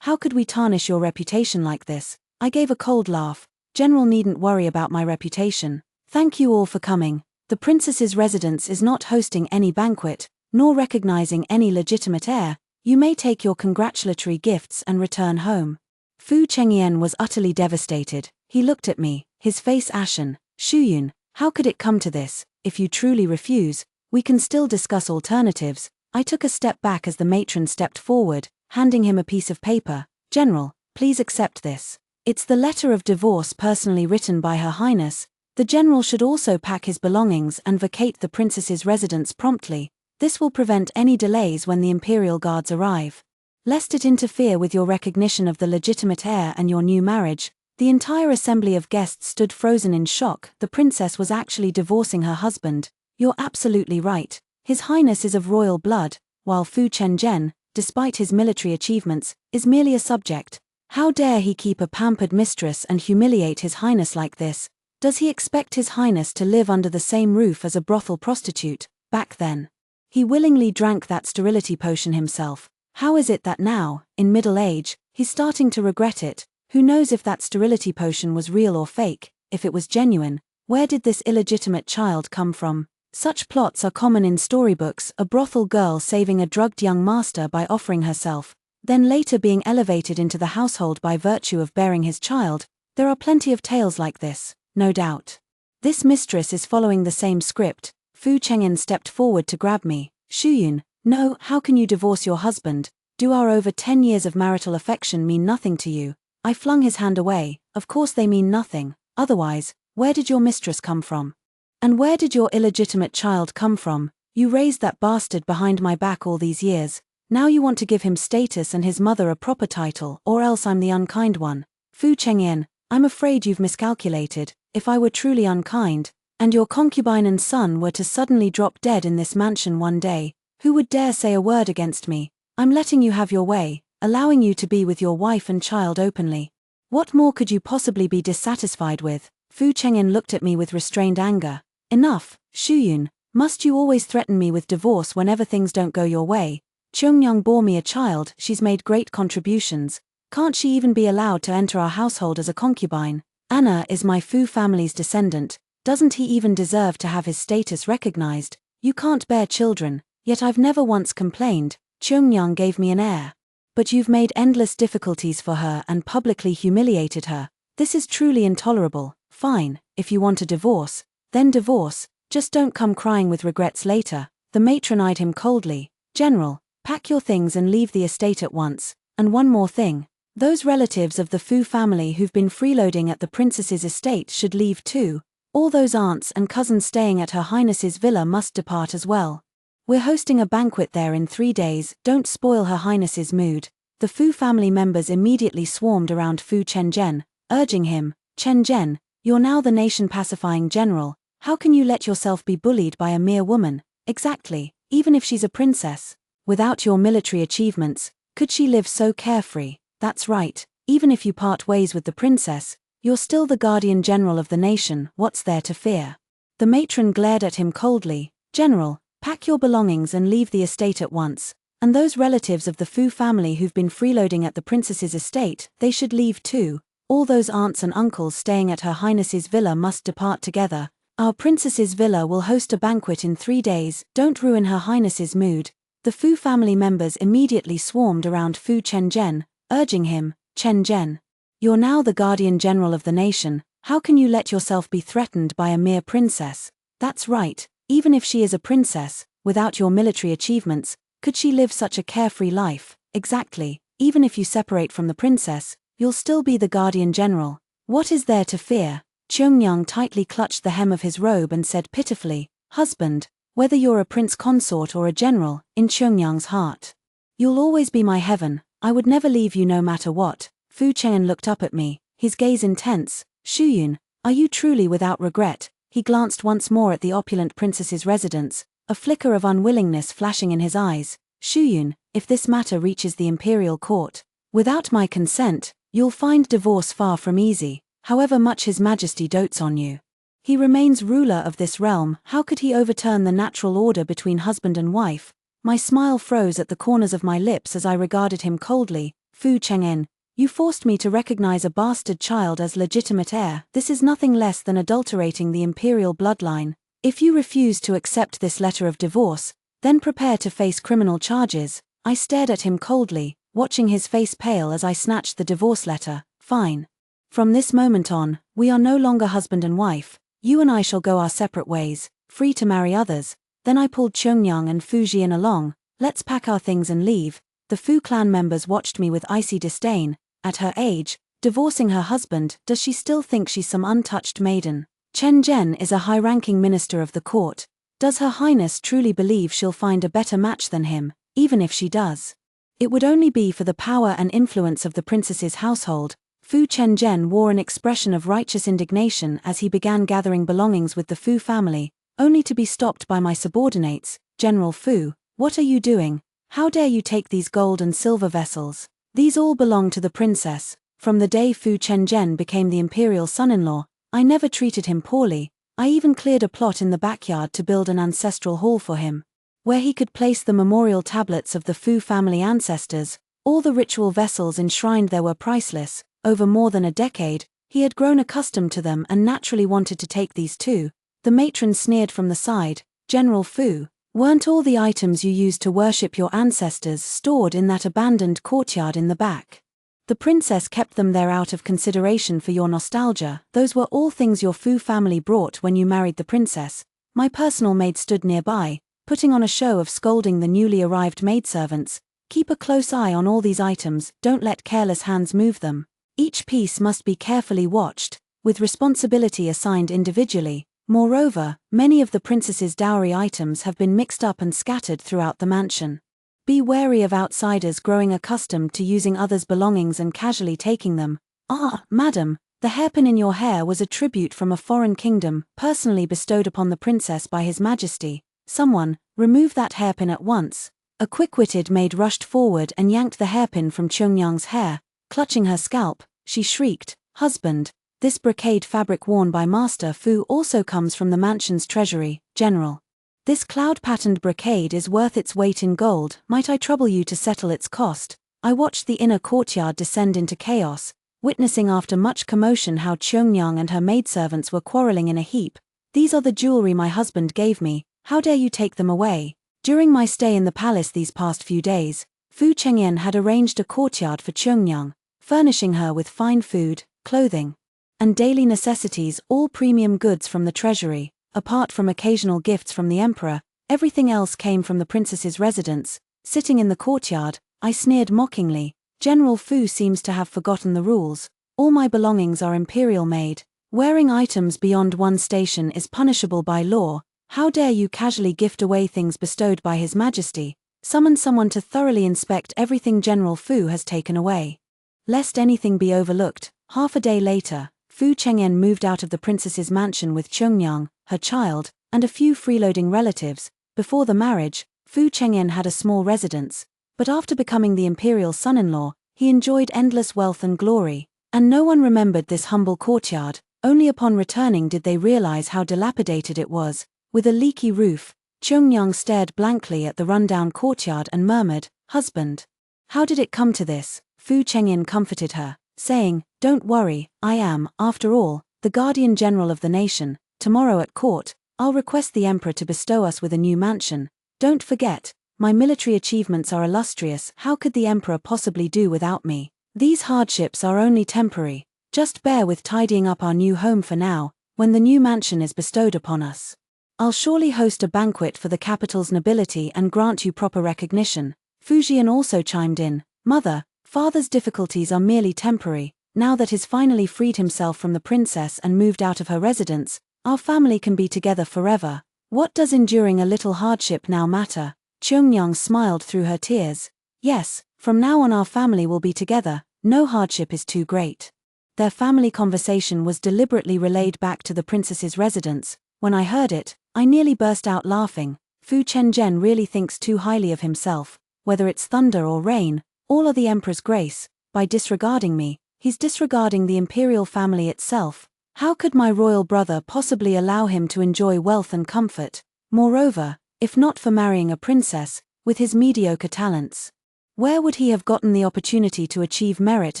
How could we tarnish your reputation like this?" I gave a cold laugh. "General needn't worry about my reputation. Thank you all for coming. The princess's residence is not hosting any banquet, nor recognizing any legitimate heir. You may take your congratulatory gifts and return home." Fu Chengyan was utterly devastated. He looked at me, his face ashen. "Shuyun, how could it come to this? If you truly refuse, we can still discuss alternatives." I took a step back as the matron stepped forward, handing him a piece of paper. "General, please accept this. It's the letter of divorce personally written by Her Highness. The general should also pack his belongings and vacate the princess's residence promptly. This will prevent any delays when the imperial guards arrive. Lest it interfere with your recognition of the legitimate heir and your new marriage." The entire assembly of guests stood frozen in shock. The princess was actually divorcing her husband. "You're absolutely right. His Highness is of royal blood. while Fu Chenzhen, despite his military achievements, is merely a subject. How dare he keep a pampered mistress and humiliate His Highness like this? Does he expect His Highness to live under the same roof as a brothel prostitute? Back then, he willingly drank that sterility potion himself. How is it that now, in middle age, he's starting to regret it? Who knows if that sterility potion was real or fake? If it was genuine, where did this illegitimate child come from? Such plots are common in storybooks, a brothel girl saving a drugged young master by offering herself, then later being elevated into the household by virtue of bearing his child. There are plenty of tales like this, no doubt. This mistress is following the same script. Fu Chengyan stepped forward to grab me. Shuyun, no, how can you divorce your husband? Do our over 10 years of marital affection mean nothing to you? I flung his hand away. Of course they mean nothing. Otherwise, where did your mistress come from? And where did your illegitimate child come from? You raised that bastard behind my back all these years. Now you want to give him status and his mother a proper title, or else I'm the unkind one. Fu Chengyan, I'm afraid you've miscalculated. If I were truly unkind, and your concubine and son were to suddenly drop dead in this mansion one day, who would dare say a word against me? I'm letting you have your way, allowing you to be with your wife and child openly. What more could you possibly be dissatisfied with? Fu Chengyan looked at me with restrained anger. Enough, Shuyun, must you always threaten me with divorce whenever things don't go your way? Chungyang bore me a child, she's made great contributions. Can't she even be allowed to enter our household as a concubine? Anna is my Fu family's descendant. Doesn't he even deserve to have his status recognized? You can't bear children, yet I've never once complained. Chungyang gave me an air. But you've made endless difficulties for her and publicly humiliated her. This is truly intolerable. Fine, if you want a divorce, then divorce, just don't come crying with regrets later. The matron eyed him coldly. General, pack your things and leave the estate at once. And one more thing. Those relatives of the Fu family who've been freeloading at the princess's estate should leave too. All those aunts and cousins staying at Her Highness's villa must depart as well. We're hosting a banquet there in 3 days, don't spoil Her Highness's mood. The Fu family members immediately swarmed around Fu Chenzhen, urging him, Chenzhen, you're now the nation-pacifying general. How can you let yourself be bullied by a mere woman? Exactly, even if she's a princess. Without your military achievements, could she live so carefree? That's right, even if you part ways with the princess, you're still the guardian general of the nation, what's there to fear? The matron glared at him coldly. General, pack your belongings and leave the estate at once. And those relatives of the Fu family who've been freeloading at the princess's estate, they should leave too. All those aunts and uncles staying at Her Highness's villa must depart together. Our princess's villa will host a banquet in 3 days, don't ruin Her Highness's mood. The Fu family members immediately swarmed around Fu Chenzhen, urging him, Chenzhen, you're now the guardian general of the nation, how can you let yourself be threatened by a mere princess? That's right, even if she is a princess, without your military achievements, could she live such a carefree life? Exactly, even if you separate from the princess, you'll still be the guardian general. What is there to fear? Chungyang tightly clutched the hem of his robe and said pitifully, husband, whether you're a prince consort or a general, in Chungyang's heart, you'll always be my heaven, I would never leave you no matter what. Fu Chengyan looked up at me, his gaze intense. Shuyun, are you truly without regret? He glanced once more at the opulent princess's residence, a flicker of unwillingness flashing in his eyes. Shuyun, if this matter reaches the imperial court, without my consent, you'll find divorce far from easy, however much His Majesty dotes on you. He remains ruler of this realm, how could he overturn the natural order between husband and wife? My smile froze at the corners of my lips as I regarded him coldly. Fu Chengyan, you forced me to recognize a bastard child as legitimate heir. This is nothing less than adulterating the imperial bloodline. If you refuse to accept this letter of divorce, then prepare to face criminal charges. I stared at him coldly, watching his face pale as I snatched the divorce letter. Fine. From this moment on, we are no longer husband and wife. You and I shall go our separate ways, free to marry others. Then I pulled Chungyang and Fu Jian along. Let's pack our things and leave. The Fu clan members watched me with icy disdain. At her age, divorcing her husband, does she still think she's some untouched maiden? Chen Zhen is a high-ranking minister of the court. Does Her Highness truly believe she'll find a better match than him? Even if she does, it would only be for the power and influence of the princess's household. Fu Chenzhen wore an expression of righteous indignation as he began gathering belongings with the Fu family, only to be stopped by my subordinates. General Fu, what are you doing? How dare you take these gold and silver vessels? These all belong to the princess. From the day Fu Chengzhen became the imperial son-in-law, I never treated him poorly. I even cleared a plot in the backyard to build an ancestral hall for him, where he could place the memorial tablets of the Fu family ancestors. All the ritual vessels enshrined there were priceless. Over more than a decade, he had grown accustomed to them and naturally wanted to take these too. The matron sneered from the side. General Fu, weren't all the items you used to worship your ancestors stored in that abandoned courtyard in the back? The princess kept them there out of consideration for your nostalgia. Those were all things your Fu family brought when you married the princess. My personal maid stood nearby, putting on a show of scolding the newly arrived maidservants. Keep a close eye on all these items, don't let careless hands move them. Each piece must be carefully watched, with responsibility assigned individually. Moreover, many of the princess's dowry items have been mixed up and scattered throughout the mansion. Be wary of outsiders growing accustomed to using others' belongings and casually taking them. Ah, madam, the hairpin in your hair was a tribute from a foreign kingdom, personally bestowed upon the princess by His Majesty. Someone, remove that hairpin at once. A quick-witted maid rushed forward and yanked the hairpin from Chungyang's hair. Clutching her scalp, she shrieked, "Husband, this brocade fabric worn by Master Fu also comes from the mansion's treasury, General. This cloud-patterned brocade is worth its weight in gold. Might I trouble you to settle its cost?" I watched the inner courtyard descend into chaos, witnessing after much commotion how Chungyang and her maidservants were quarreling in a heap. "These are the jewelry my husband gave me. How dare you take them away?" During my stay in the palace these past few days, Fu Chengyan had arranged a courtyard for Chungyang, furnishing her with fine food, clothing, and daily necessities, all premium goods from the treasury. Apart from occasional gifts from the emperor, everything else came from the princess's residence. Sitting in the courtyard, I sneered mockingly. General Fu seems to have forgotten the rules. All my belongings are imperial made. Wearing items beyond one station is punishable by law. How dare you casually gift away things bestowed by His Majesty? Summon someone to thoroughly inspect everything General Fu has taken away, lest anything be overlooked. Half a day later, Fu Chengyan moved out of the princess's mansion with Chungyang, her child, and a few freeloading relatives. Before the marriage, Fu Chengyan had a small residence, but after becoming the imperial son-in-law, he enjoyed endless wealth and glory, and no one remembered this humble courtyard. Only upon returning did they realize how dilapidated it was. With a leaky roof, Chungyang stared blankly at the rundown courtyard and murmured, "Husband, how did it come to this?" Fu Chengyan comforted her, saying, "Don't worry, I am, after all, the guardian general of the nation. Tomorrow at court, I'll request the emperor to bestow us with a new mansion. Don't forget, my military achievements are illustrious. How could the emperor possibly do without me? These hardships are only temporary. Just bear with tidying up our new home for now. When the new mansion is bestowed upon us, I'll surely host a banquet for the capital's nobility and grant you proper recognition." Fujian also chimed in, "Mother, father's difficulties are merely temporary. Now that he's finally freed himself from the princess and moved out of her residence, our family can be together forever. What does enduring a little hardship now matter?" Chungyang smiled through her tears. "Yes, from now on our family will be together. No hardship is too great." Their family conversation was deliberately relayed back to the princess's residence. When I heard it, I nearly burst out laughing. Fu Chengzhen really thinks too highly of himself. Whether it's thunder or rain, all are the emperor's grace. By disregarding me, he's disregarding the imperial family itself. How could my royal brother possibly allow him to enjoy wealth and comfort? Moreover, if not for marrying a princess, with his mediocre talents, where would he have gotten the opportunity to achieve merit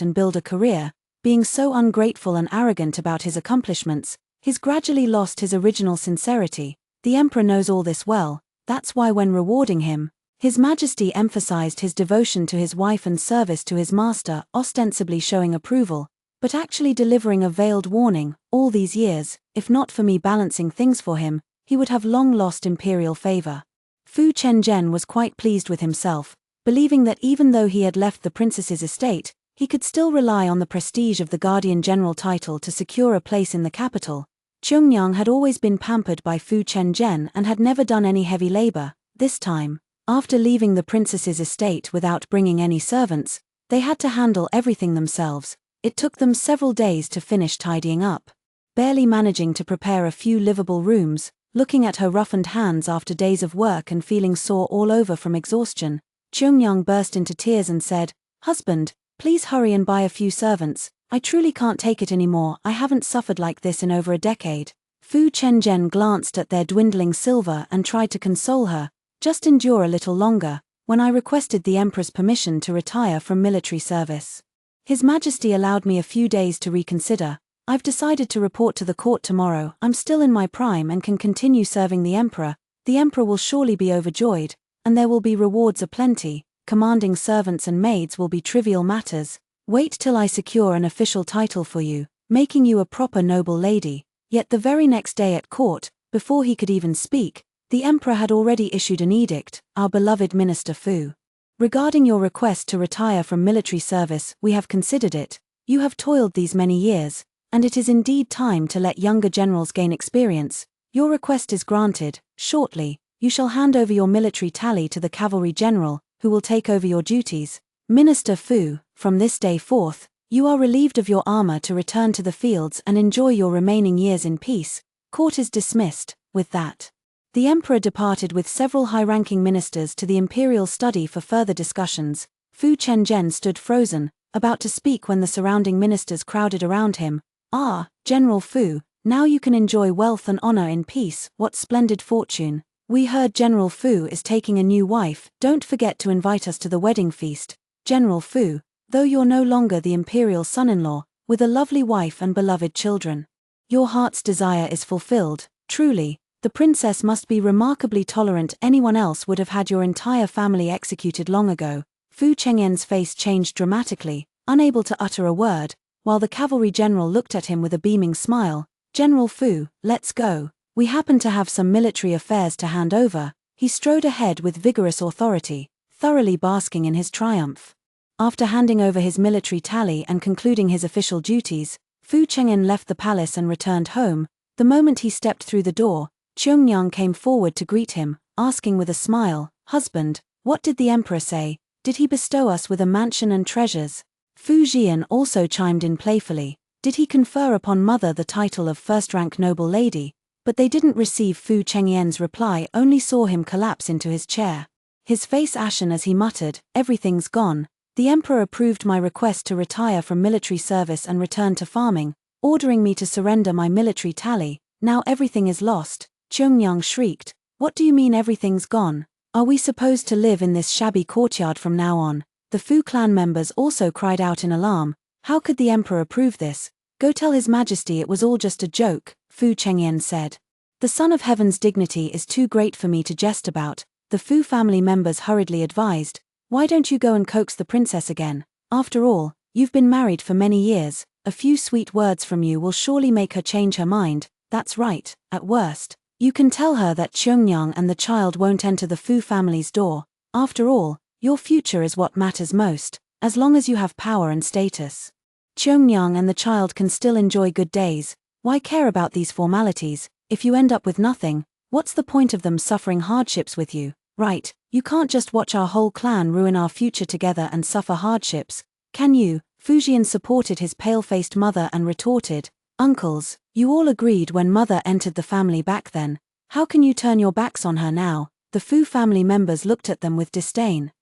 and build a career? Being so ungrateful and arrogant about his accomplishments, he's gradually lost his original sincerity. The emperor knows all this well. That's why when rewarding him, His Majesty emphasized his devotion to his wife and service to his master, ostensibly showing approval, but actually delivering a veiled warning. All these years, if not for me balancing things for him, he would have long lost imperial favor. Fu Chengzhen was quite pleased with himself, believing that even though he had left the princess's estate, he could still rely on the prestige of the guardian general title to secure a place in the capital. Chungyang had always been pampered by Fu Chengzhen and had never done any heavy labor. This time, after leaving the princess's estate without bringing any servants, they had to handle everything themselves. It took them several days to finish tidying up. Barely managing to prepare a few livable rooms, looking at her roughened hands after days of work and feeling sore all over from exhaustion, Cheongyang burst into tears and said, "Husband, please hurry and buy a few servants. I truly can't take it anymore. I haven't suffered like this in over a decade." Fu Chenjen glanced at their dwindling silver and tried to console her. "Just endure a little longer. When I requested the Emperor's permission to retire from military service, His Majesty allowed me a few days to reconsider. I've decided to report to the court tomorrow. I'm still in my prime and can continue serving the Emperor. The Emperor will surely be overjoyed, and there will be rewards aplenty. Commanding servants and maids will be trivial matters. Wait till I secure an official title for you, making you a proper noble lady." Yet the very next day at court, before he could even speak, the Emperor had already issued an edict. "Our beloved Minister Fu, regarding your request to retire from military service, we have considered it. You have toiled these many years, and it is indeed time to let younger generals gain experience. Your request is granted. Shortly, you shall hand over your military tally to the cavalry general, who will take over your duties. Minister Fu, from this day forth, you are relieved of your armor to return to the fields and enjoy your remaining years in peace. Court is dismissed." With that, the Emperor departed with several high-ranking ministers to the imperial study for further discussions. Fu Chenjen stood frozen, about to speak when the surrounding ministers crowded around him. "Ah, General Fu, now you can enjoy wealth and honor in peace. What splendid fortune. We heard General Fu is taking a new wife. Don't forget to invite us to the wedding feast. General Fu, though you're no longer the imperial son-in-law, with a lovely wife and beloved children, your heart's desire is fulfilled. Truly, the princess must be remarkably tolerant. Anyone else would have had your entire family executed long ago." Fu Chengyen's face changed dramatically, unable to utter a word, while the cavalry general looked at him with a beaming smile. "General Fu, let's go. We happen to have some military affairs to hand over." He strode ahead with vigorous authority, thoroughly basking in his triumph. After handing over his military tally and concluding his official duties, Fu Chengyen left the palace and returned home. The moment he stepped through the door, Cheongyang came forward to greet him, asking with a smile, "Husband, what did the Emperor say? Did he bestow us with a mansion and treasures?" Fu Jian also chimed in playfully. "Did he confer upon mother the title of first-rank noble lady?" But they didn't receive Fu Chengyen's reply, only saw him collapse into his chair, his face ashen as he muttered, "Everything's gone. The Emperor approved my request to retire from military service and return to farming, ordering me to surrender my military tally. Now everything is lost." Cheongyang shrieked, "What do you mean everything's gone? Are we supposed to live in this shabby courtyard from now on?" The Fu clan members also cried out in alarm. "How could the Emperor approve this? Go tell His Majesty it was all just a joke," Fu Chengyen said. "The Son of Heaven's dignity is too great for me to jest about," the Fu family members hurriedly advised. "Why don't you go and coax the princess again? After all, you've been married for many years. A few sweet words from you will surely make her change her mind." "That's right. At worst, you can tell her that Cheongyang and the child won't enter the Fu family's door. After all, your future is what matters most, as long as you have power and status. Cheongyang and the child can still enjoy good days. Why care about these formalities? If you end up with nothing, what's the point of them suffering hardships with you? Right, you can't just watch our whole clan ruin our future together and suffer hardships, can you?" Fujian supported his pale-faced mother and retorted, "Uncles, you all agreed when mother entered the family back then. How can you turn your backs on her now?" The Fu family members looked at them with disdain.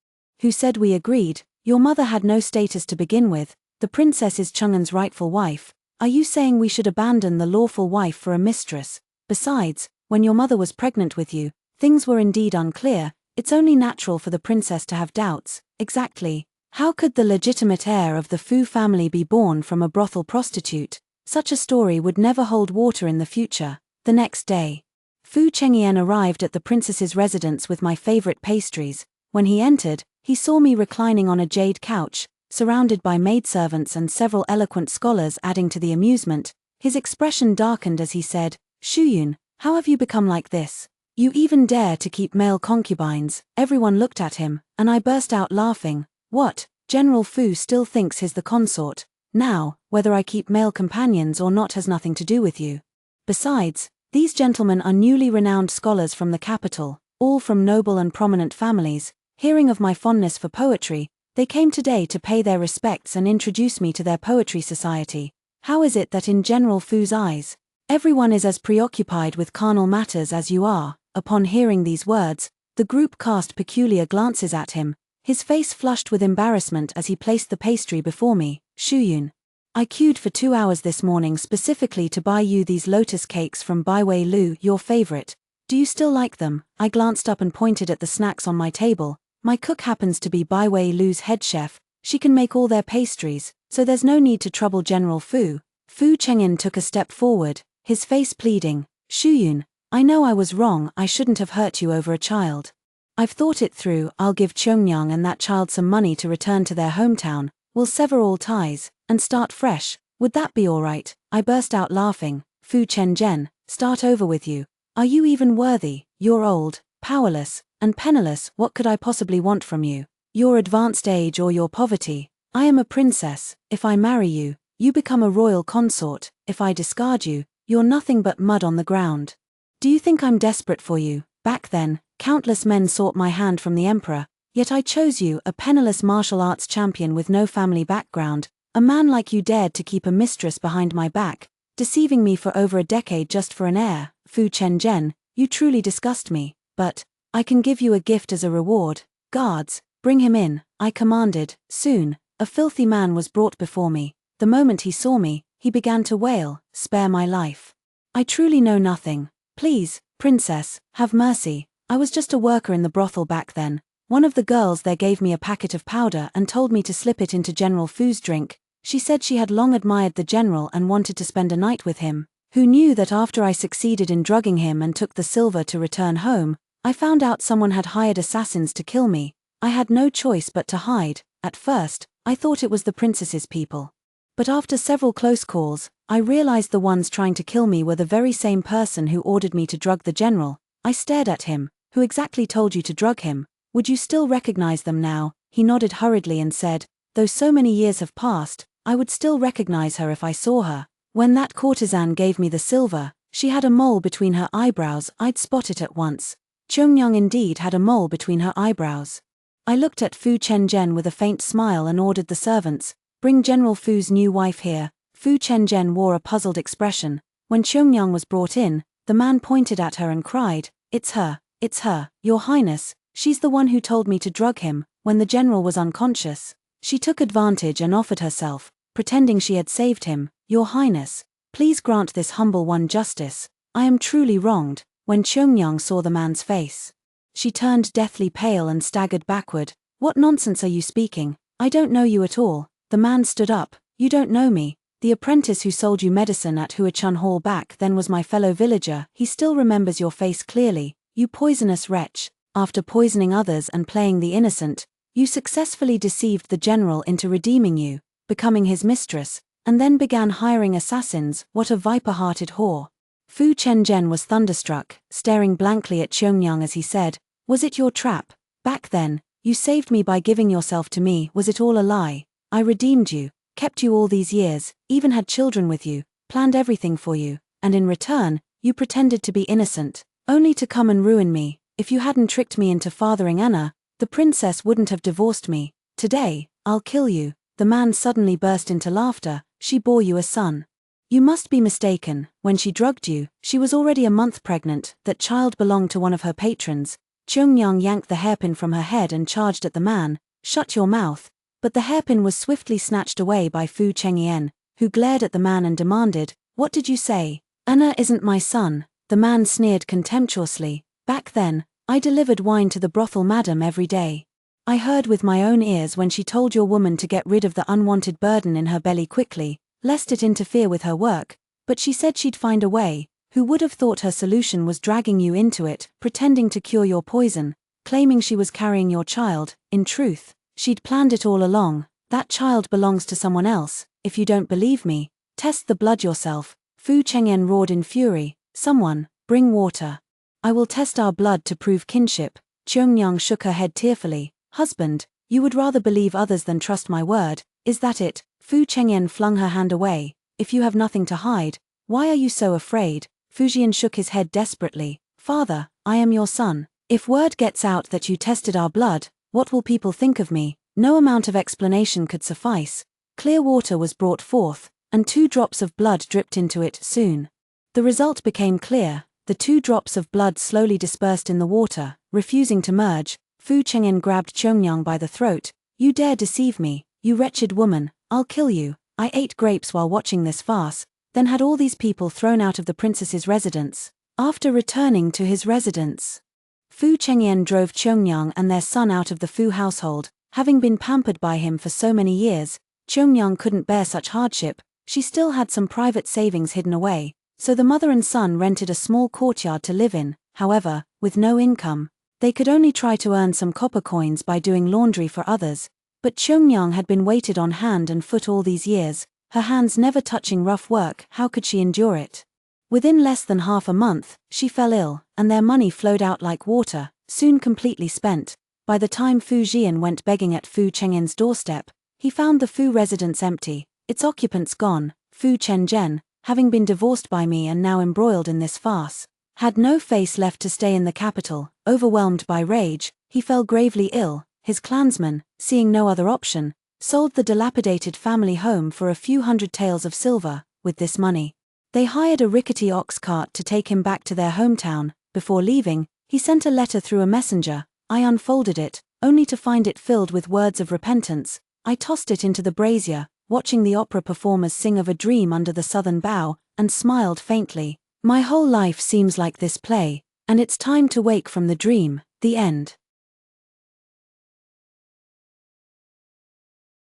"Who said we agreed? Your mother had no status to begin with. The princess is Chang'an's rightful wife. Are you saying we should abandon the lawful wife for a mistress? Besides, when your mother was pregnant with you, things were indeed unclear. It's only natural for the princess to have doubts." "Exactly. How could the legitimate heir of the Fu family be born from a brothel prostitute? Such a story would never hold water in the future." The next day, Fu Chengyen arrived at the princess's residence with my favorite pastries. When he entered, he saw me reclining on a jade couch, surrounded by maidservants and several eloquent scholars adding to the amusement. His expression darkened as he said, "Shuyun, how have you become like this? You even dare to keep male concubines." Everyone looked at him, and I burst out laughing. "What? General Fu still thinks he's the consort. Now, whether I keep male companions or not has nothing to do with you. Besides, these gentlemen are newly renowned scholars from the capital, all from noble and prominent families. Hearing of my fondness for poetry, they came today to pay their respects and introduce me to their poetry society. How is it that in General Fu's eyes, everyone is as preoccupied with carnal matters as you are?" Upon hearing these words, the group cast peculiar glances at him. His face flushed with embarrassment as he placed the pastry before me. Shuyun. I queued for 2 hours this morning specifically to buy you these lotus cakes from Baiwei Lu, your favorite. Do you still like them? I glanced up and pointed at the snacks on my table. My cook happens to be Baiwei Lu's head chef. She can make all their pastries, so there's no need to trouble General Fu. Fu Chengyan took a step forward, his face pleading. Shuyun, I know I was wrong, I shouldn't have hurt you over a child. I've thought it through, I'll give Chongyang and that child some money to return to their hometown, we'll sever all ties, and start fresh. Would that be alright? I burst out laughing. Fu Chenzhen, start over with you. Are you even worthy? You're old, powerless, and penniless, what could I possibly want from you? Your advanced age or your poverty? I am a princess, if I marry you, you become a royal consort, if I discard you, you're nothing but mud on the ground. Do you think I'm desperate for you? Back then, countless men sought my hand from the emperor, yet I chose you, a penniless martial arts champion with no family background. A man like you dared to keep a mistress behind my back, deceiving me for over a decade just for an heir. Fu Chenzhen, you truly disgust me, but I can give you a gift as a reward. Guards, bring him in, I commanded. Soon, a filthy man was brought before me. The moment he saw me, he began to wail, spare my life. I truly know nothing. Please, princess, have mercy. I was just a worker in the brothel back then. One of the girls there gave me a packet of powder and told me to slip it into General Fu's drink. She said she had long admired the general and wanted to spend a night with him. Who knew that after I succeeded in drugging him and took the silver to return home, I found out someone had hired assassins to kill me. I had no choice but to hide. At first, I thought it was the princess's people. But after several close calls, I realized the ones trying to kill me were the very same person who ordered me to drug the general. I stared at him. Who exactly told you to drug him? Would you still recognize them now? He nodded hurriedly and said, though so many years have passed, I would still recognize her if I saw her. When that courtesan gave me the silver, she had a mole between her eyebrows, I'd spot it at once. Chongyang indeed had a mole between her eyebrows. I looked at Fu Chenzhen with a faint smile and ordered the servants, bring General Fu's new wife here. Fu Chenzhen wore a puzzled expression. When Chongyang was brought in, the man pointed at her and cried, it's her, your highness, she's the one who told me to drug him, when the general was unconscious. She took advantage and offered herself, pretending she had saved him. Your highness, please grant this humble one justice, I am truly wronged. When Chongyang saw the man's face, she turned deathly pale and staggered backward. What nonsense are you speaking? I don't know you at all. The man stood up. You don't know me. The apprentice who sold you medicine at Huachun Hall back then was my fellow villager. He still remembers your face clearly. You poisonous wretch. After poisoning others and playing the innocent, you successfully deceived the general into redeeming you, becoming his mistress, and then began hiring assassins. What a viper-hearted whore. Fu Chenzhen was thunderstruck, staring blankly at Chongyang as he said, was it your trap? Back then, you saved me by giving yourself to me. Was it all a lie? I redeemed you, kept you all these years, even had children with you, planned everything for you, and in return, you pretended to be innocent, only to come and ruin me. If you hadn't tricked me into fathering Anna, the princess wouldn't have divorced me. Today, I'll kill you. The man suddenly burst into laughter. She bore you a son. You must be mistaken. When she drugged you, she was already a month pregnant. That child belonged to one of her patrons. Chongyang yanked the hairpin from her head and charged at the man. Shut your mouth. But the hairpin was swiftly snatched away by Fu Chengyan, who glared at the man and demanded, what did you say? Anna isn't my son. The man sneered contemptuously. Back then, I delivered wine to the brothel madam every day. I heard with my own ears when she told your woman to get rid of the unwanted burden in her belly quickly, lest it interfere with her work, but she said she'd find a way. Who would have thought her solution was dragging you into it, pretending to cure your poison, claiming she was carrying your child? In truth, she'd planned it all along. That child belongs to someone else. If you don't believe me, test the blood yourself. Fu Chengyan roared in fury. Someone, bring water. I will test our blood to prove kinship. Chongyang shook her head tearfully. Husband, you would rather believe others than trust my word, is that it? Fu Chengyan flung her hand away. If you have nothing to hide, why are you so afraid? Fujian shook his head desperately. Father, I am your son. If word gets out that you tested our blood, what will people think of me? No amount of explanation could suffice. Clear water was brought forth, and 2 drops of blood dripped into it. Soon, the result became clear. The 2 drops of blood slowly dispersed in the water, refusing to merge. Fu Chengyan grabbed Chongyang by the throat. "You dare deceive me, you wretched woman, I'll kill you." I ate grapes while watching this farce, then had all these people thrown out of the princess's residence. After returning to his residence, Fu Chengyan drove Chongyang and their son out of the Fu household. Having been pampered by him for so many years, Chongyang couldn't bear such hardship. She still had some private savings hidden away, so the mother and son rented a small courtyard to live in. However, with no income, they could only try to earn some copper coins by doing laundry for others. But Chongyang had been weighted on hand and foot all these years, her hands never touching rough work. How could she endure it? Within less than half a month, she fell ill, and their money flowed out like water, soon completely spent. By the time Fu Jian went begging at Fu Chengyan's doorstep, he found the Fu residence empty, its occupants gone. Fu Chengyan, having been divorced by me and now embroiled in this farce, had no face left to stay in the capital. Overwhelmed by rage, he fell gravely ill. His clansmen, seeing no other option, sold the dilapidated family home for a few hundred taels of silver. With this money, they hired a rickety ox cart to take him back to their hometown. Before leaving, he sent a letter through a messenger. I unfolded it, only to find it filled with words of repentance. I tossed it into the brazier, watching the opera performers sing of a dream under the southern bow, and smiled faintly. My whole life seems like this play, and it's time to wake from the dream. The end.